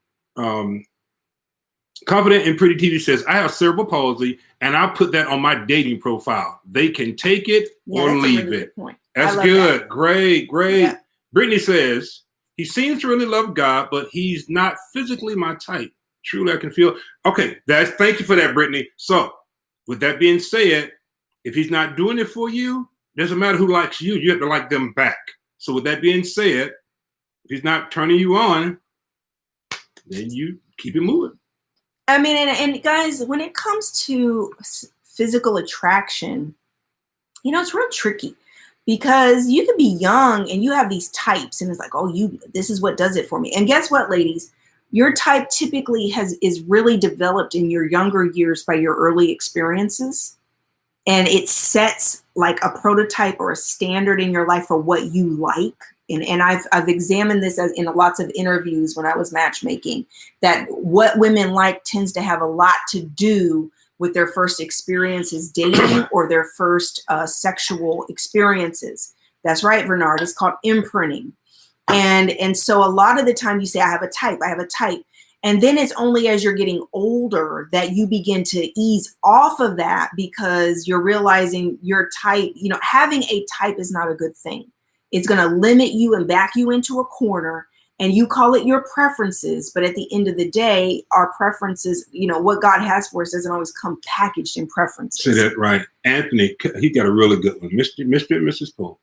Confident in Pretty TV says, I have cerebral palsy, and I'll put that on my dating profile. They can take it or leave it. That's good. That. Great. Yeah. Brittany says, he seems to really love God, but he's not physically my type. Truly, I can feel. Okay, thank you for that, Brittany. So, with that being said, if he's not doing it for you, doesn't matter who likes you, you have to like them back. So with that being said, if he's not turning you on, then you keep it moving. I mean, and guys, when it comes to physical attraction, it's real tricky because you can be young and you have these types and it's like, oh, this is what does it for me. And guess what, ladies? Your type typically is really developed in your younger years by your early experiences. And it sets like a prototype or a standard in your life for what you like. And I've examined this in lots of interviews when I was matchmaking, that what women like tends to have a lot to do with their first experiences dating or their first sexual experiences. That's right, Bernard. It's called imprinting. And so a lot of the time you say, I have a type. And then it's only as you're getting older that you begin to ease off of that, because you're realizing your type, having a type is not a good thing. It's going to limit you and back you into a corner, and you call it your preferences. But at the end of the day, our preferences, what God has for us doesn't always come packaged in preferences. Say that right. Anthony, he got a really good one. Mr. and Mrs. Poe.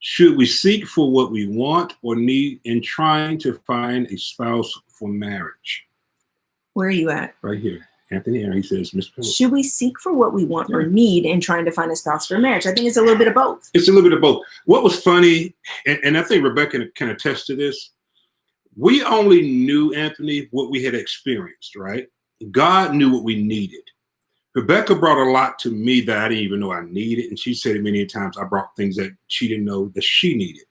Should we seek for what we want or need in trying to find a spouse for marriage? Where are you at? Right here. Anthony Aaron, he says, Mr. Poe. Should we seek for what we want or need in trying to find a spouse for marriage? I think it's a little bit of both. It's a little bit of both. What was funny, and I think Rebecca can attest to this, we only knew, Anthony, what we had experienced, right? God knew what we needed. Rebecca brought a lot to me that I didn't even know I needed. And she said it many times, I brought things that she didn't know that she needed.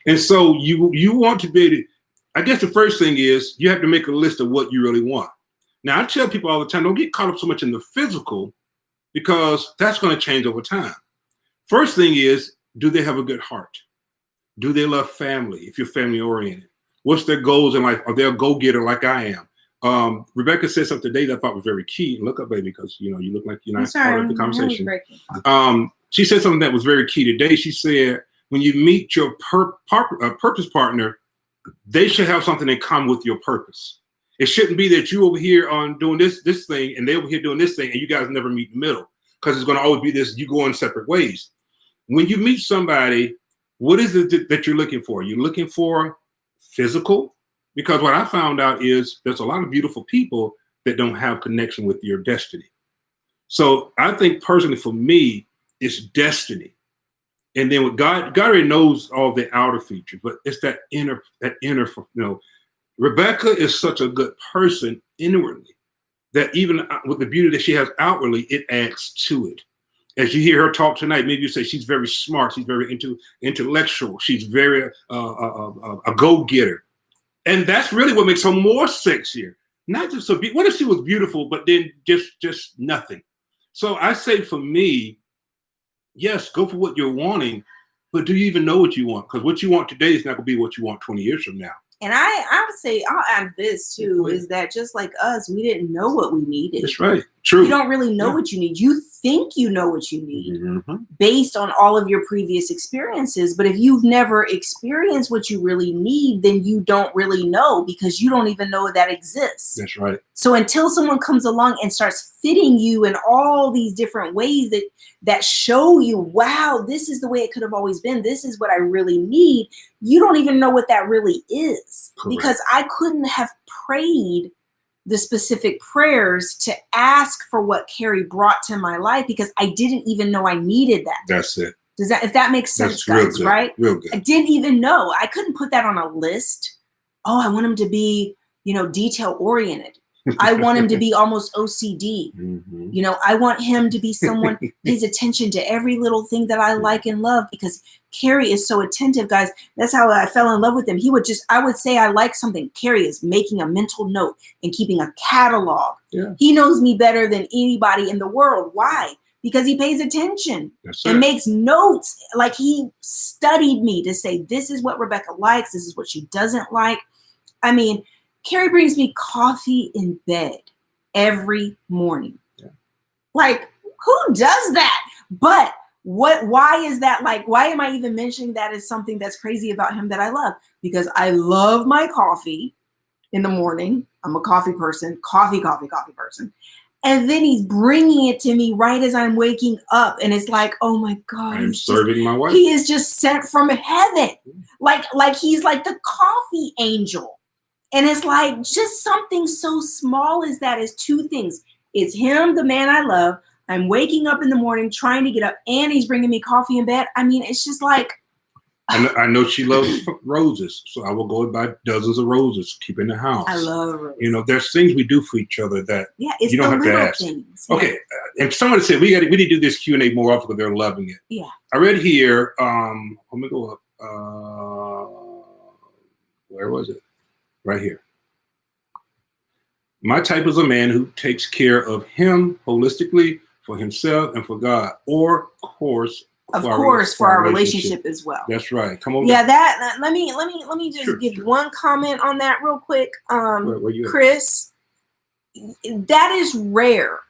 And so you want to be able to, I guess the first thing is you have to make a list of what you really want. Now, I tell people all the time, don't get caught up so much in the physical, because that's going to change over time. First thing is, do they have a good heart? Do they love family, if you're family oriented? What's their goals in life? Are they a go-getter like I am? Rebecca said something today that I thought was very key. Look up, baby, because you look like you're not part of the conversation. She said something that was very key today. She said, when you meet your purpose partner, they should have something in common with your purpose. It shouldn't be that you over here on doing this thing and they over here doing this thing and you guys never meet in the middle, because it's going to always be this, you go in separate ways. When you meet somebody, what is it that you're looking for? You're looking for physical? Because what I found out is there's a lot of beautiful people that don't have connection with your destiny. So I think personally for me, it's destiny. And then with God already knows all the outer features, but it's that inner, Rebecca is such a good person inwardly that even with the beauty that she has outwardly, it adds to it. As you hear her talk tonight, maybe you say she's very smart, she's very intellectual, she's very a go-getter. And that's really what makes her more sexier. Not just so what if she was beautiful, but then just nothing? So I say for me, yes, go for what you're wanting, but do you even know what you want? Because what you want today is not going to be what you want 20 years from now. And I would say, I'll add this too, is that just like us, we didn't know what we needed. That's right. True. You don't really know what you need. You think you know what you need based on all of your previous experiences. But if you've never experienced what you really need, then you don't really know, because you don't even know that exists. That's right. So until someone comes along and starts fitting you in all these different ways that show you, wow, this is the way it could have always been, this is what I really need, you don't even know what that really is. Correct. Because I couldn't have prayed the specific prayers to ask for what Carrie brought to my life, because I didn't even know I needed that. That's it. If that makes sense, guys, right? Real good. I didn't even know. I couldn't put that on a list. Oh, I want him to be, detail oriented. I want him to be almost OCD. I want him to be someone who pays attention to every little thing that I like and love, because Carrie is so attentive, guys. That's how I fell in love with him. I would say I like something. Carrie is making a mental note and keeping a catalog. Yeah. He knows me better than anybody in the world. Why? Because he pays attention and makes notes. Like he studied me to say, this is what Rebecca likes. This is what she doesn't like. I mean, Carrie brings me coffee in bed every morning. Yeah. Like, who does that? But why is that? Like, why am I even mentioning that as something that's crazy about him that I love? Because I love my coffee in the morning. I'm a coffee person, coffee person. And then he's bringing it to me right as I'm waking up. And it's like, oh my God. I'm serving my wife. He is just sent from heaven. Like he's like the coffee angel. And it's like just something so small as that is two things. It's him, the man I love. I'm waking up in the morning trying to get up, and he's bringing me coffee in bed. I mean, it's just like, I know she loves roses, so I will go and buy dozens of roses, keep in the house. I love roses. You know, there's things we do for each other that it's you don't have to ask. Things. Okay, and someone said we need to do this Q&A more often because they're loving it. Yeah. I read here. Let me go up. Where was it? Right here. My type is a man who takes care of him holistically, for himself and for God, or for our relationship as well. That's right. Come over. Yeah, that. Let me just give one comment on that real quick, Chris. That is rare.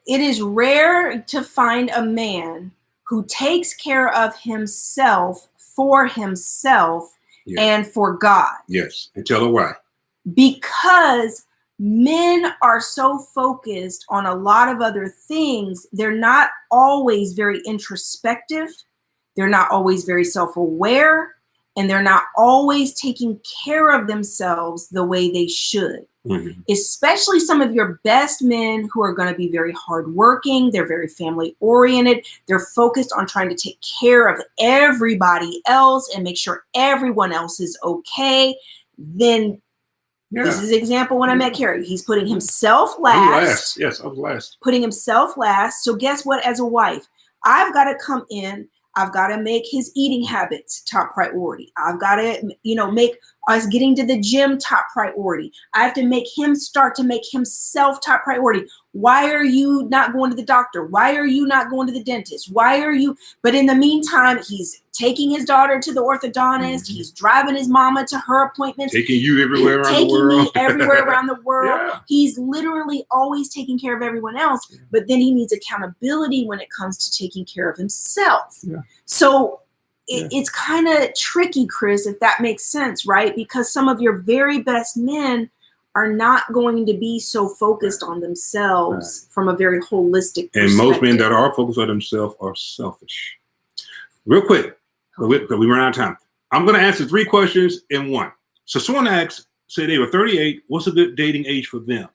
It is rare to find a man who takes care of himself for himself and for God. Yes, and tell her why. Because men are so focused on a lot of other things, they're not always very introspective, they're not always very self-aware, and they're not always taking care of themselves the way they should. Mm-hmm. Especially some of your best men who are going to be very hardworking, they're very family-oriented, they're focused on trying to take care of everybody else and make sure everyone else is okay. Then this is an example when I met Kerry. He's putting himself last. Yes, I was last. Putting himself last. So guess what? As a wife, I've got to come in. I've got to make his eating habits top priority. I've got to, make us getting to the gym top priority. I have to make him start to make himself top priority. Why are you not going to the doctor? Why are you not going to the dentist? Why are you? But in the meantime, he's taking his daughter to the orthodontist. Mm-hmm. He's driving his mama to her appointments. Taking you everywhere around the world. Taking me everywhere around the world. Yeah. He's literally always taking care of everyone else. Yeah. But then he needs accountability when it comes to taking care of himself. Yeah. So it's kind of tricky, Chris, if that makes sense, right? Because some of your very best men are not going to be so focused on themselves from a very holistic perspective. And most men that are focused on themselves are selfish. Real quick, because we run out of time. I'm going to answer 3 questions in one. So someone asked, say they were 38, what's a good dating age for them?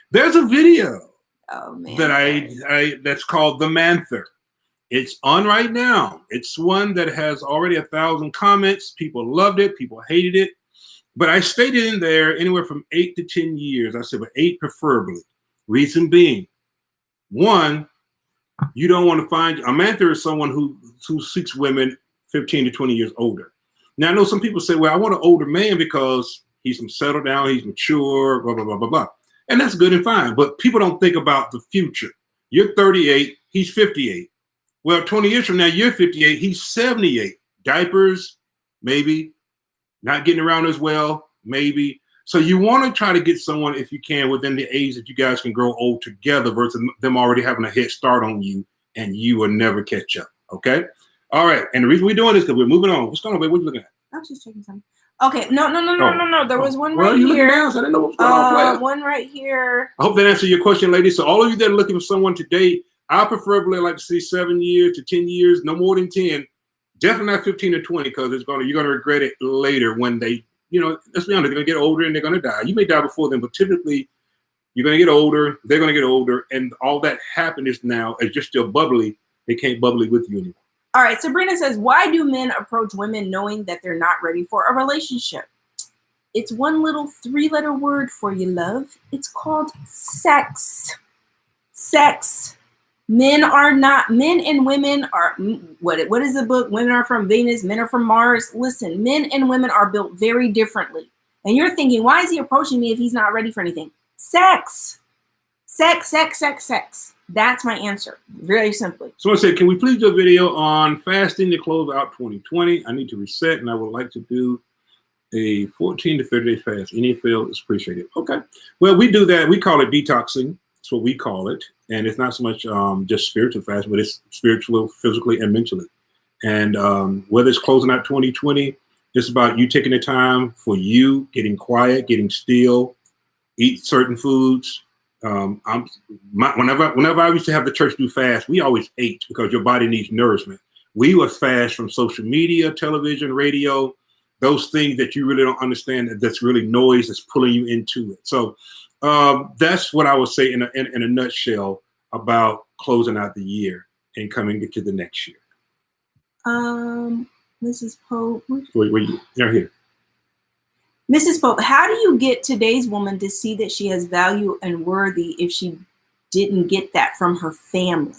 There's a video that I that's called The Manther. It's on right now. It's one that has already 1,000 comments. People loved it. People hated it. But I stated in there anywhere from 8 to 10 years. I said, but 8 preferably. Reason being, 1, you don't want to find a manther is someone who seeks women 15 to 20 years older. Now, I know some people say, well, I want an older man because he's settled down, he's mature, blah, blah, blah, blah, blah. And that's good and fine. But people don't think about the future. You're 38, he's 58. Well, 20 years from now, you're 58, he's 78. Diapers, maybe. Not getting around as well, maybe. So you want to try to get someone, if you can, within the age that you guys can grow old together versus them already having a head start on you and you will never catch up, okay? All right, and the reason we're doing this is because we're moving on. What's going on, babe? What are you looking at? I was just checking something. Okay, no. There was one right you here. Down, so I didn't know what was going on. One right here. I hope that answered your question, ladies. So all of you that are looking for someone to date, I preferably like to see 7 years to 10 years, no more than 10. Definitely not 15 or 20, because you're gonna regret it later when they, let's be honest, they're gonna get older and they're gonna die. You may die before them, but typically you're gonna get older, they're gonna get older, and all that happiness now is just still bubbly. They can't bubbly with you anymore. All right, Sabrina says, why do men approach women knowing that they're not ready for a relationship? It's one little 3-letter word for you, love. It's called sex. Sex. Men and women are, what is the book? Women are from Venus, men are from Mars. Listen, men and women are built very differently. And you're thinking, why is he approaching me if he's not ready for anything? Sex. Sex, sex, sex, sex. That's my answer, very simply. Someone said, can we please do a video on fasting to close out 2020? I need to reset, and I would like to do a 14 to 30 day fast. Any field is appreciated. Okay. Well, we do that. We call it detoxing. That's what we call it. And it's not so much just spiritual fast, but it's spiritual, physically, and mentally. And whether it's closing out 2020, it's about you taking the time for you, getting quiet, getting still, eat certain foods. Whenever I used to have the church do fast, we always ate because your body needs nourishment. We would fast from social media, television, radio, those things that you really don't understand, that's really noise that's pulling you into it. So that's what I would say in a nutshell about closing out the year and coming into the next year. Mrs. Pope. You're here. Mrs. Pope, how do you get today's woman to see that she has value and worthy if she didn't get that from her family?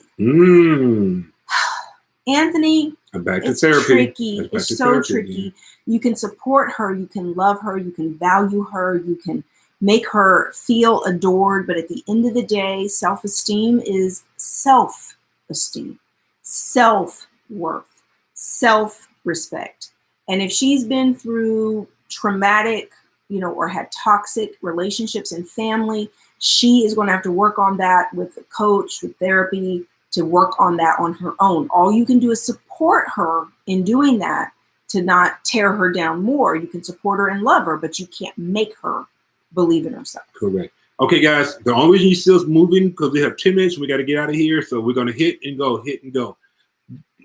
Anthony, it's tricky. It's so tricky. You can support her, you can love her, you can value her, you can make her feel adored, but at the end of the day, self-esteem is self-esteem, self-worth, self-respect. And if she's been through traumatic, or had toxic relationships in family, she is going to have to work on that with a coach, with therapy, to work on that on her own. All you can do is support her in doing that to not tear her down more. You can support her and love her, but you can't make her believe in herself. Correct. Okay, guys, the only reason you see us moving because we have 10 minutes, we got to get out of here. So we're going to hit and go.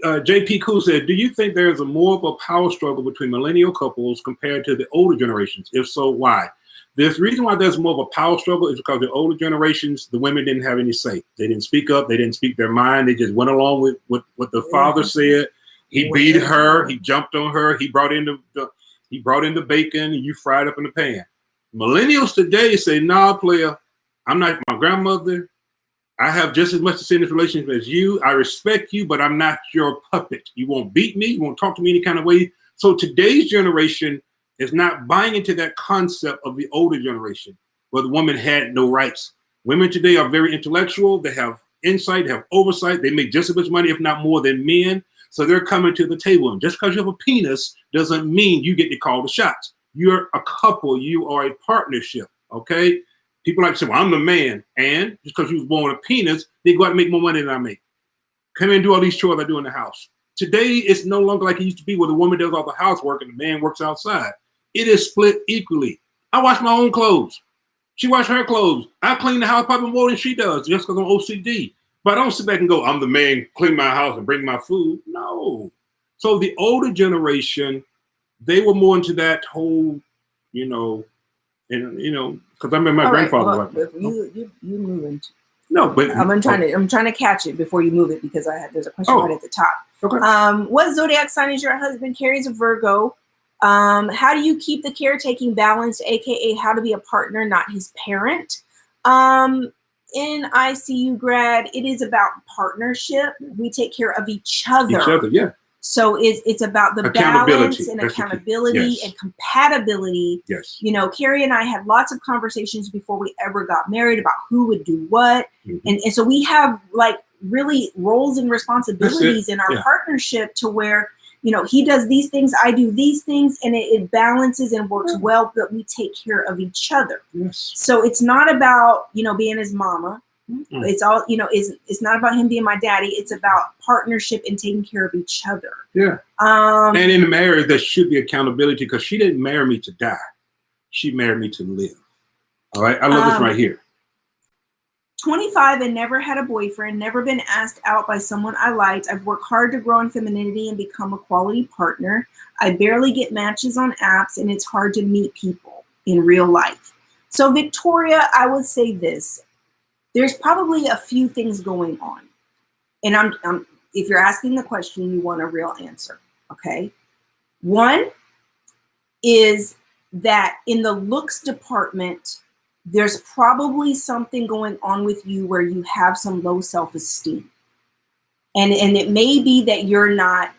JP Cool said, do you think there's more of a power struggle between millennial couples compared to the older generations? If so, why? There's reason why there's more of a power struggle is because the older generations, the women didn't have any say. They didn't speak up. They didn't speak their mind. They just went along with what the father said. He beat her. He jumped on her. He brought in the bacon. And you fried up in the pan. Millennials today say, nah, player, I'm not my grandmother. I have just as much to say in this relationship as you. I respect you, but I'm not your puppet. You won't beat me. You won't talk to me any kind of way. So today's generation is not buying into that concept of the older generation where the woman had no rights. Women today are very intellectual. They have insight, they have oversight. They make just as much money, if not more, than men. So they're coming to the table. And just because you have a penis doesn't mean you get to call the shots. You're a couple. You are a partnership, okay? People like to say, well, I'm the man. And just because you was born with a penis, they go out and make more money than I make. Come in and do all these chores I do in the house. Today, it's no longer like it used to be where the woman does all the housework and the man works outside. It is split equally. I wash my own clothes. She washes her clothes. I clean the house probably more than she does just because I'm OCD. But I don't sit back and go, I'm the man, clean my house and bring my food. No. So the older generation, they were more into that whole, because I remember my grandfather. Look, like you moving. No, but I'm trying to catch it before you move it because there's a question right at the top. Okay. What zodiac sign is your husband? Carrie's a Virgo. How do you keep the caretaking balanced, aka how to be a partner, not his parent? In ICU grad, it is about partnership. We take care of each other. Each other, yeah. So it's about the balance and accountability and compatibility. Yes. Carrie and I had lots of conversations before we ever got married about who would do what. Mm-hmm. And so we have like really roles and responsibilities in our partnership to where, he does these things, I do these things, and it balances and works well, but we take care of each other. Yes. So it's not about, being his mama. Mm-hmm. It's all, it's not about him being my daddy. It's about partnership and taking care of each other. Yeah. And in the marriage, there should be accountability because she didn't marry me to die. She married me to live. All right. I love this right here. 25 and never had a boyfriend, never been asked out by someone I liked. I've worked hard to grow in femininity and become a quality partner. I barely get matches on apps and it's hard to meet people in real life. So Victoria, I would say this. There's probably a few things going on. And I'm if you're asking the question, you want a real answer, okay? One is that in the looks department, there's probably something going on with you where you have some low self-esteem. And it may be that you're not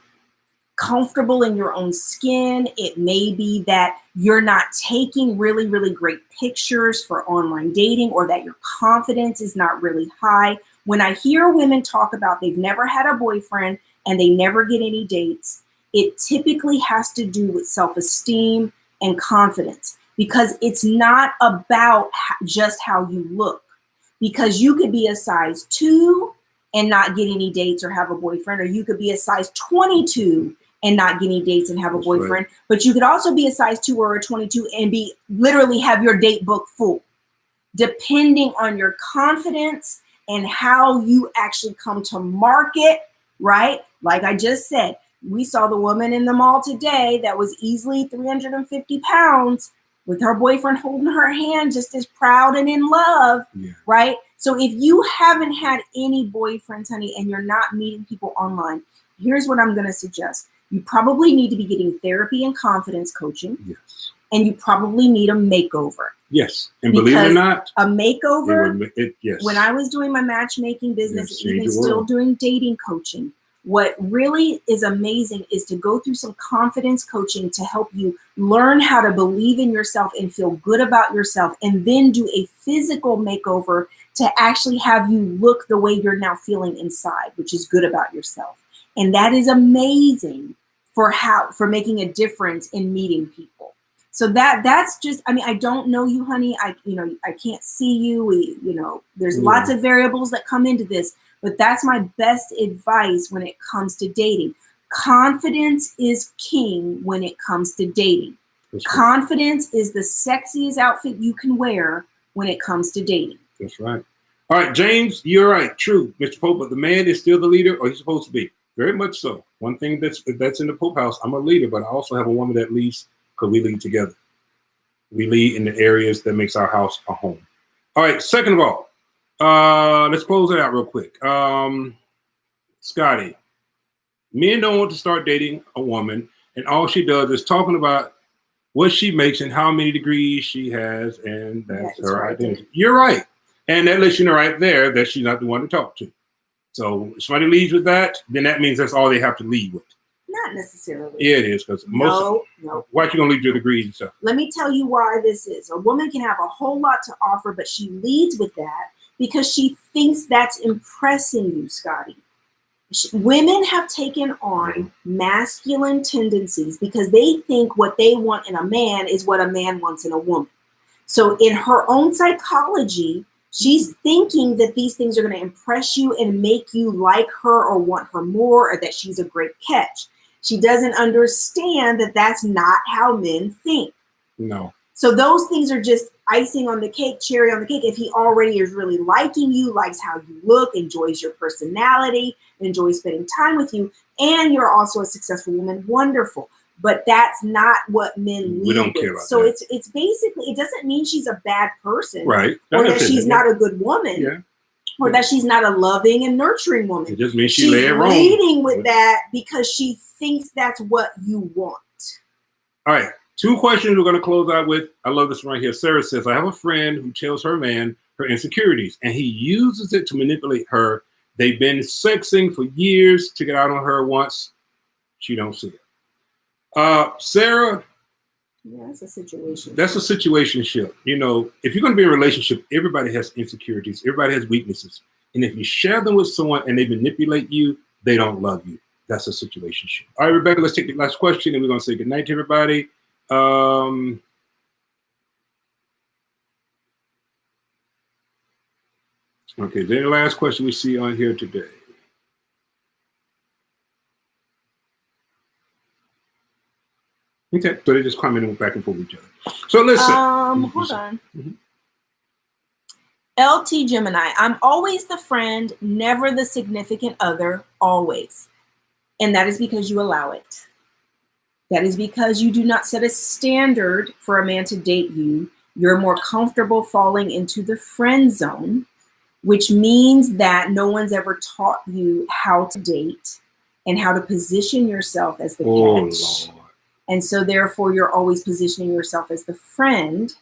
comfortable in your own skin. It may be that you're not taking really, really great pictures for online dating, or that your confidence is not really high. When I hear women talk about they've never had a boyfriend and they never get any dates, it typically has to do with self-esteem and confidence. Because it's not about just how you look. Because you could be a size 2 and not get any dates or have a boyfriend, or you could be a size 22 and not get any dates and have a boyfriend. Right. But you could also be a size 2 or a 22 and literally have your date book full, depending on your confidence and how you actually come to market, right? Like I just said, we saw the woman in the mall today that was easily 350 pounds with her boyfriend holding her hand just as proud and in love, right? So if you haven't had any boyfriends, honey, and you're not meeting people online, here's what I'm going to suggest. You probably need to be getting therapy and confidence coaching. Yes. And you probably need a makeover. Yes. And believe it or not, a makeover, yes. When I was doing my matchmaking business, Yes, even still doing dating coaching, what really is amazing is to go through some confidence coaching to help you learn how to believe in yourself and feel good about yourself, and then do a physical makeover to actually have you look the way you're now feeling inside, which is good about yourself. And that is amazing for making a difference in meeting people. So that's just, I mean, I don't know you, honey. I can't see you. There's lots of variables that come into this, but that's my best advice when it comes to dating. Confidence is king when it comes to dating. That's confidence is the sexiest outfit you can wear when it comes to dating. That's right. All right, James, you're right. True, Mr. Pope, but the man is still the leader, or he's supposed to be. Very much so. One thing that's in the Pope house, I'm a leader, but I also have a woman that leads because we lead together. We lead in the areas that makes our house a home. All right, second of all, let's close it out real quick. Scotty, men don't want to start dating a woman, and all she does is talking about what she makes and how many degrees she has, and that's her identity. You're right. And that lets you know right there that she's not the one to talk to. So if somebody leads with that, then that means that's all they have to lead with. Not necessarily. Yeah, it is, because no. Why you gonna lead your degrees and stuff? Let me tell you why this is. A woman can have a whole lot to offer, but she leads with that because she thinks that's impressing you, Scotty. Women have taken on masculine tendencies because they think what they want in a man is what a man wants in a woman. So in her own psychology, she's thinking that these things are going to impress you and make you like her or want her more, or that she's a great catch. She doesn't understand that that's not how men think. No. So those things are just icing on the cake, cherry on the cake. If he already is really liking you, likes how you look, enjoys your personality, enjoys spending time with you, and you're also a successful woman, wonderful. But that's not what men lead. We don't care about so that. It's basically, it doesn't mean she's a bad person, right? Or that she's not a good woman, yeah. Or that she's not a loving and nurturing woman. It just means she's wrong. leading with that because she thinks that's what you want. All right. 2 questions we're going to close out with. I love this right here. Sarah says, I have a friend who tells her man her insecurities, and he uses it to manipulate her. They've been sexing for years to get out on her once. She don't see it. Sarah. Yeah, that's a situation. That's a situationship. If you're going to be in a relationship, everybody has insecurities. Everybody has weaknesses. And if you share them with someone and they manipulate you, they don't love you. That's a situationship. All right, Rebecca, let's take the last question, and we're going to say goodnight to everybody. Okay, then the last question we see on here today. Okay, so they just commenting back and forth with each other. So listen. Hold on. Mm-hmm. LT Gemini, I'm always the friend, never the significant other, always. And that is because you allow it. That is because you do not set a standard for a man to date you. You're more comfortable falling into the friend zone, which means that no one's ever taught you how to date and how to position yourself as the catch. Lord. And so therefore, you're always positioning yourself as the friend.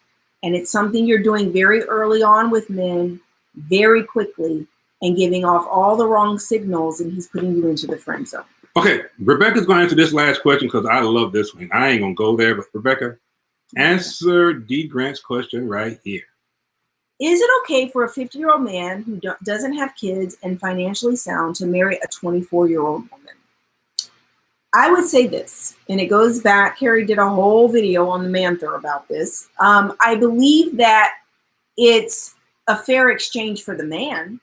And it's something you're doing very early on with men, very quickly, and giving off all the wrong signals, and he's putting you into the friend zone. Okay, Rebecca's going to answer this last question because I love this one. I ain't going to go there, but Rebecca, answer D. Grant's question right here. Is it okay for a 50-year-old man who doesn't have kids and financially sound to marry a 24-year-old woman? I would say this, and it goes back, Carrie did a whole video on the Manther about this. I believe that it's a fair exchange for the man.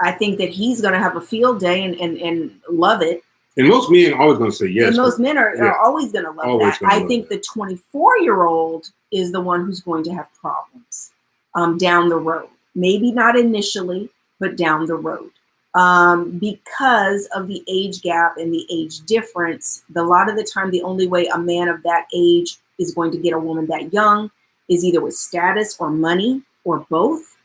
I think that he's going to have a field day and love it. And most men are always going to say yes. And most men are always going to love that. I think the 24-year-old is the one who's going to have problems down the road. Maybe not initially, but down the road. Because of the age gap and the age difference, a lot of the time, the only way a man of that age is going to get a woman that young is either with status or money or both.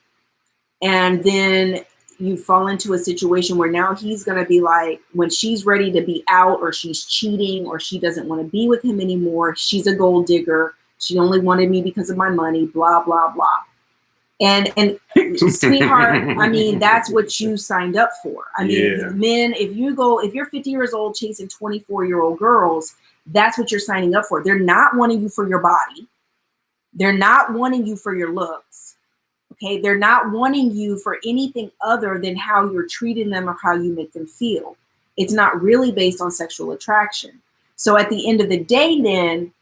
And then you fall into a situation where now he's going to be like, when she's ready to be out, or she's cheating, or she doesn't want to be with him anymore, she's a gold digger. She only wanted me because of my money, blah, blah, blah. And sweetheart, I mean, that's what you signed up for. I mean, men, if you're 50 years old chasing 24-year-old girls, that's what you're signing up for. They're not wanting you for your body. They're not wanting you for your looks. Okay. They're not wanting you for anything other than how you're treating them or how you make them feel. It's not really based on sexual attraction. So at the end of the day, then,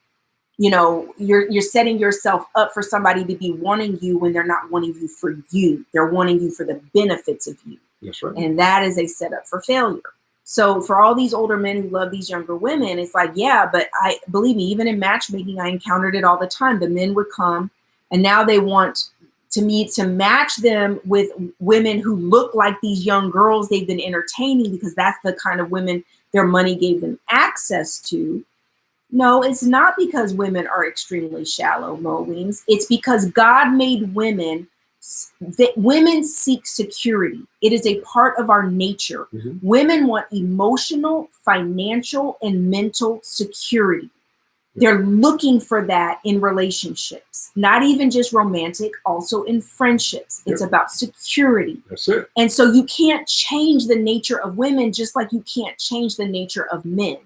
you know, you're setting yourself up for somebody to be wanting you when they're not wanting you for you. They're wanting you for the benefits of you. That's right. And that is a setup for failure. So for all these older men who love these younger women, it's like, yeah, but believe me, even in matchmaking, I encountered it all the time. The men would come and now they want me to match them with women who look like these young girls they've been entertaining, because that's the kind of women their money gave them access to. No, it's not because women are extremely shallow, Mo Weems. It's because God made women, that women seek security. It is a part of our nature. Mm-hmm. Women want emotional, financial, and mental security. They're looking for that in relationships, not even just romantic, also in friendships. It's about security. That's it. And so you can't change the nature of women, just like you can't change the nature of men.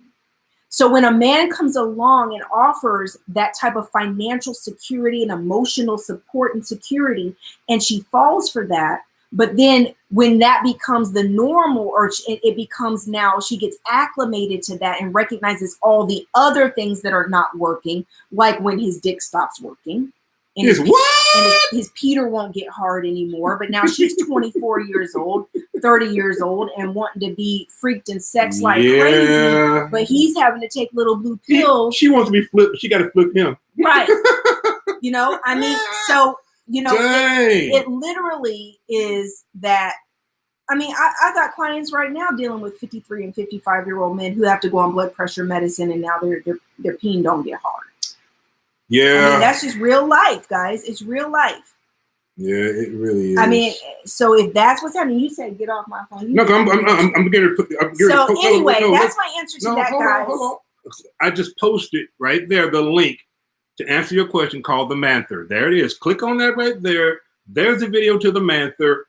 So when a man comes along and offers that type of financial security and emotional support and security, and she falls for that, but then when that becomes the normal, or it becomes, now she gets acclimated to that and recognizes all the other things that are not working, like when his dick stops working. And his Peter won't get hard anymore. But now she's 24 years old, 30 years old, and wanting to be freaked and sex like crazy. But he's having to take little blue pills. She wants to be flipped. She got to flip him. Right. You know, I mean, so, you know, it literally is that. I mean, I got clients right now dealing with 53 and 55-year-old men who have to go on blood pressure medicine, and now their peen don't get hard. Yeah. I mean, that's just real life, guys. It's real life. Yeah, it really is. I mean, so if that's what's happening, you said get off my phone. No, I'm getting to put. So anyway, that's my answer to that, guys. Hold on. I just posted right there the link to answer your question called the Manther. There it is. Click on that right there. There's the video to the Manther.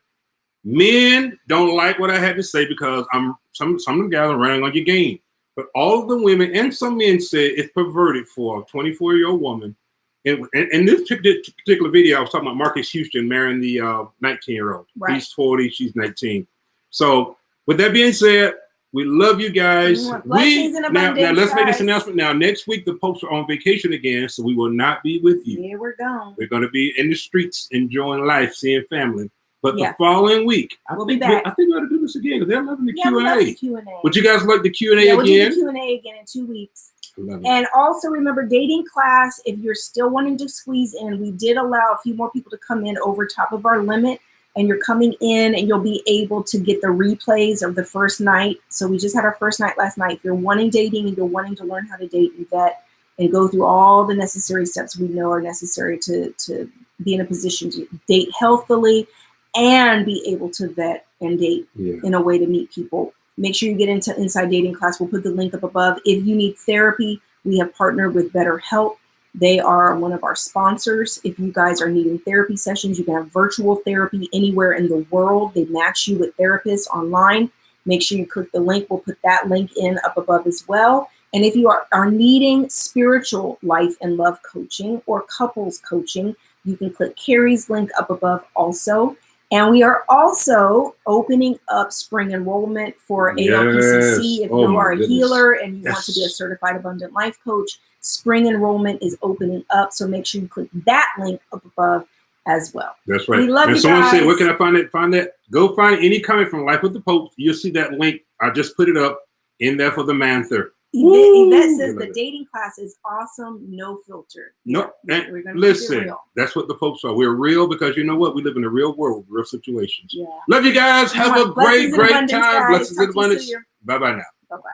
Men don't like what I had to say because some of the guys are running on your game. But all of the women and some men said it's perverted for a 24-year-old woman. And in this particular video, I was talking about Marcus Houston marrying the 19-year-old. Right. He's 40, she's 19. So with that being said, we love you guys. Now let's make this announcement now. Next week, the Popes are on vacation again, so we will not be with you. Yeah, we're gone. We're going to be in the streets enjoying life, seeing family. But the following week, I think we ought to do this again because they're loving the Q&A. Would you guys like the Q&A again? We'll do the Q&A again in 2 weeks. And also remember, dating class, if you're still wanting to squeeze in, we did allow a few more people to come in over top of our limit. And you're coming in and you'll be able to get the replays of the first night. So we just had our first night last night. If you're wanting dating and you're wanting to learn how to date and vet and go through all the necessary steps we know are necessary to be in a position to date healthily and be able to vet and date in a way to meet people. Make sure you get into Inside Dating Class. We'll put the link up above. If you need therapy, we have partnered with BetterHelp. They are one of our sponsors. If you guys are needing therapy sessions, you can have virtual therapy anywhere in the world. They match you with therapists online. Make sure you click the link. We'll put that link in up above as well. And if you are needing spiritual life and love coaching or couples coaching, you can click Carrie's link up above also. And we are also opening up spring enrollment for ALPCC. If you are a healer and you want to be a certified abundant life coach, spring enrollment is opening up. So make sure you click that link up above as well. That's right. We love you someone guys. said, where can I find it? Find that. Go find any comment from Life with the Pope. You'll see that link. I just put it up in there for the Manther. Yvette says the dating class is awesome, no filter. No, listen, that's what the Popes are. We're real because you know what? We live in a real world, real situations. Yeah. Love you guys. Have a great time. Blessings and abundance. Bye-bye now. Bye-bye.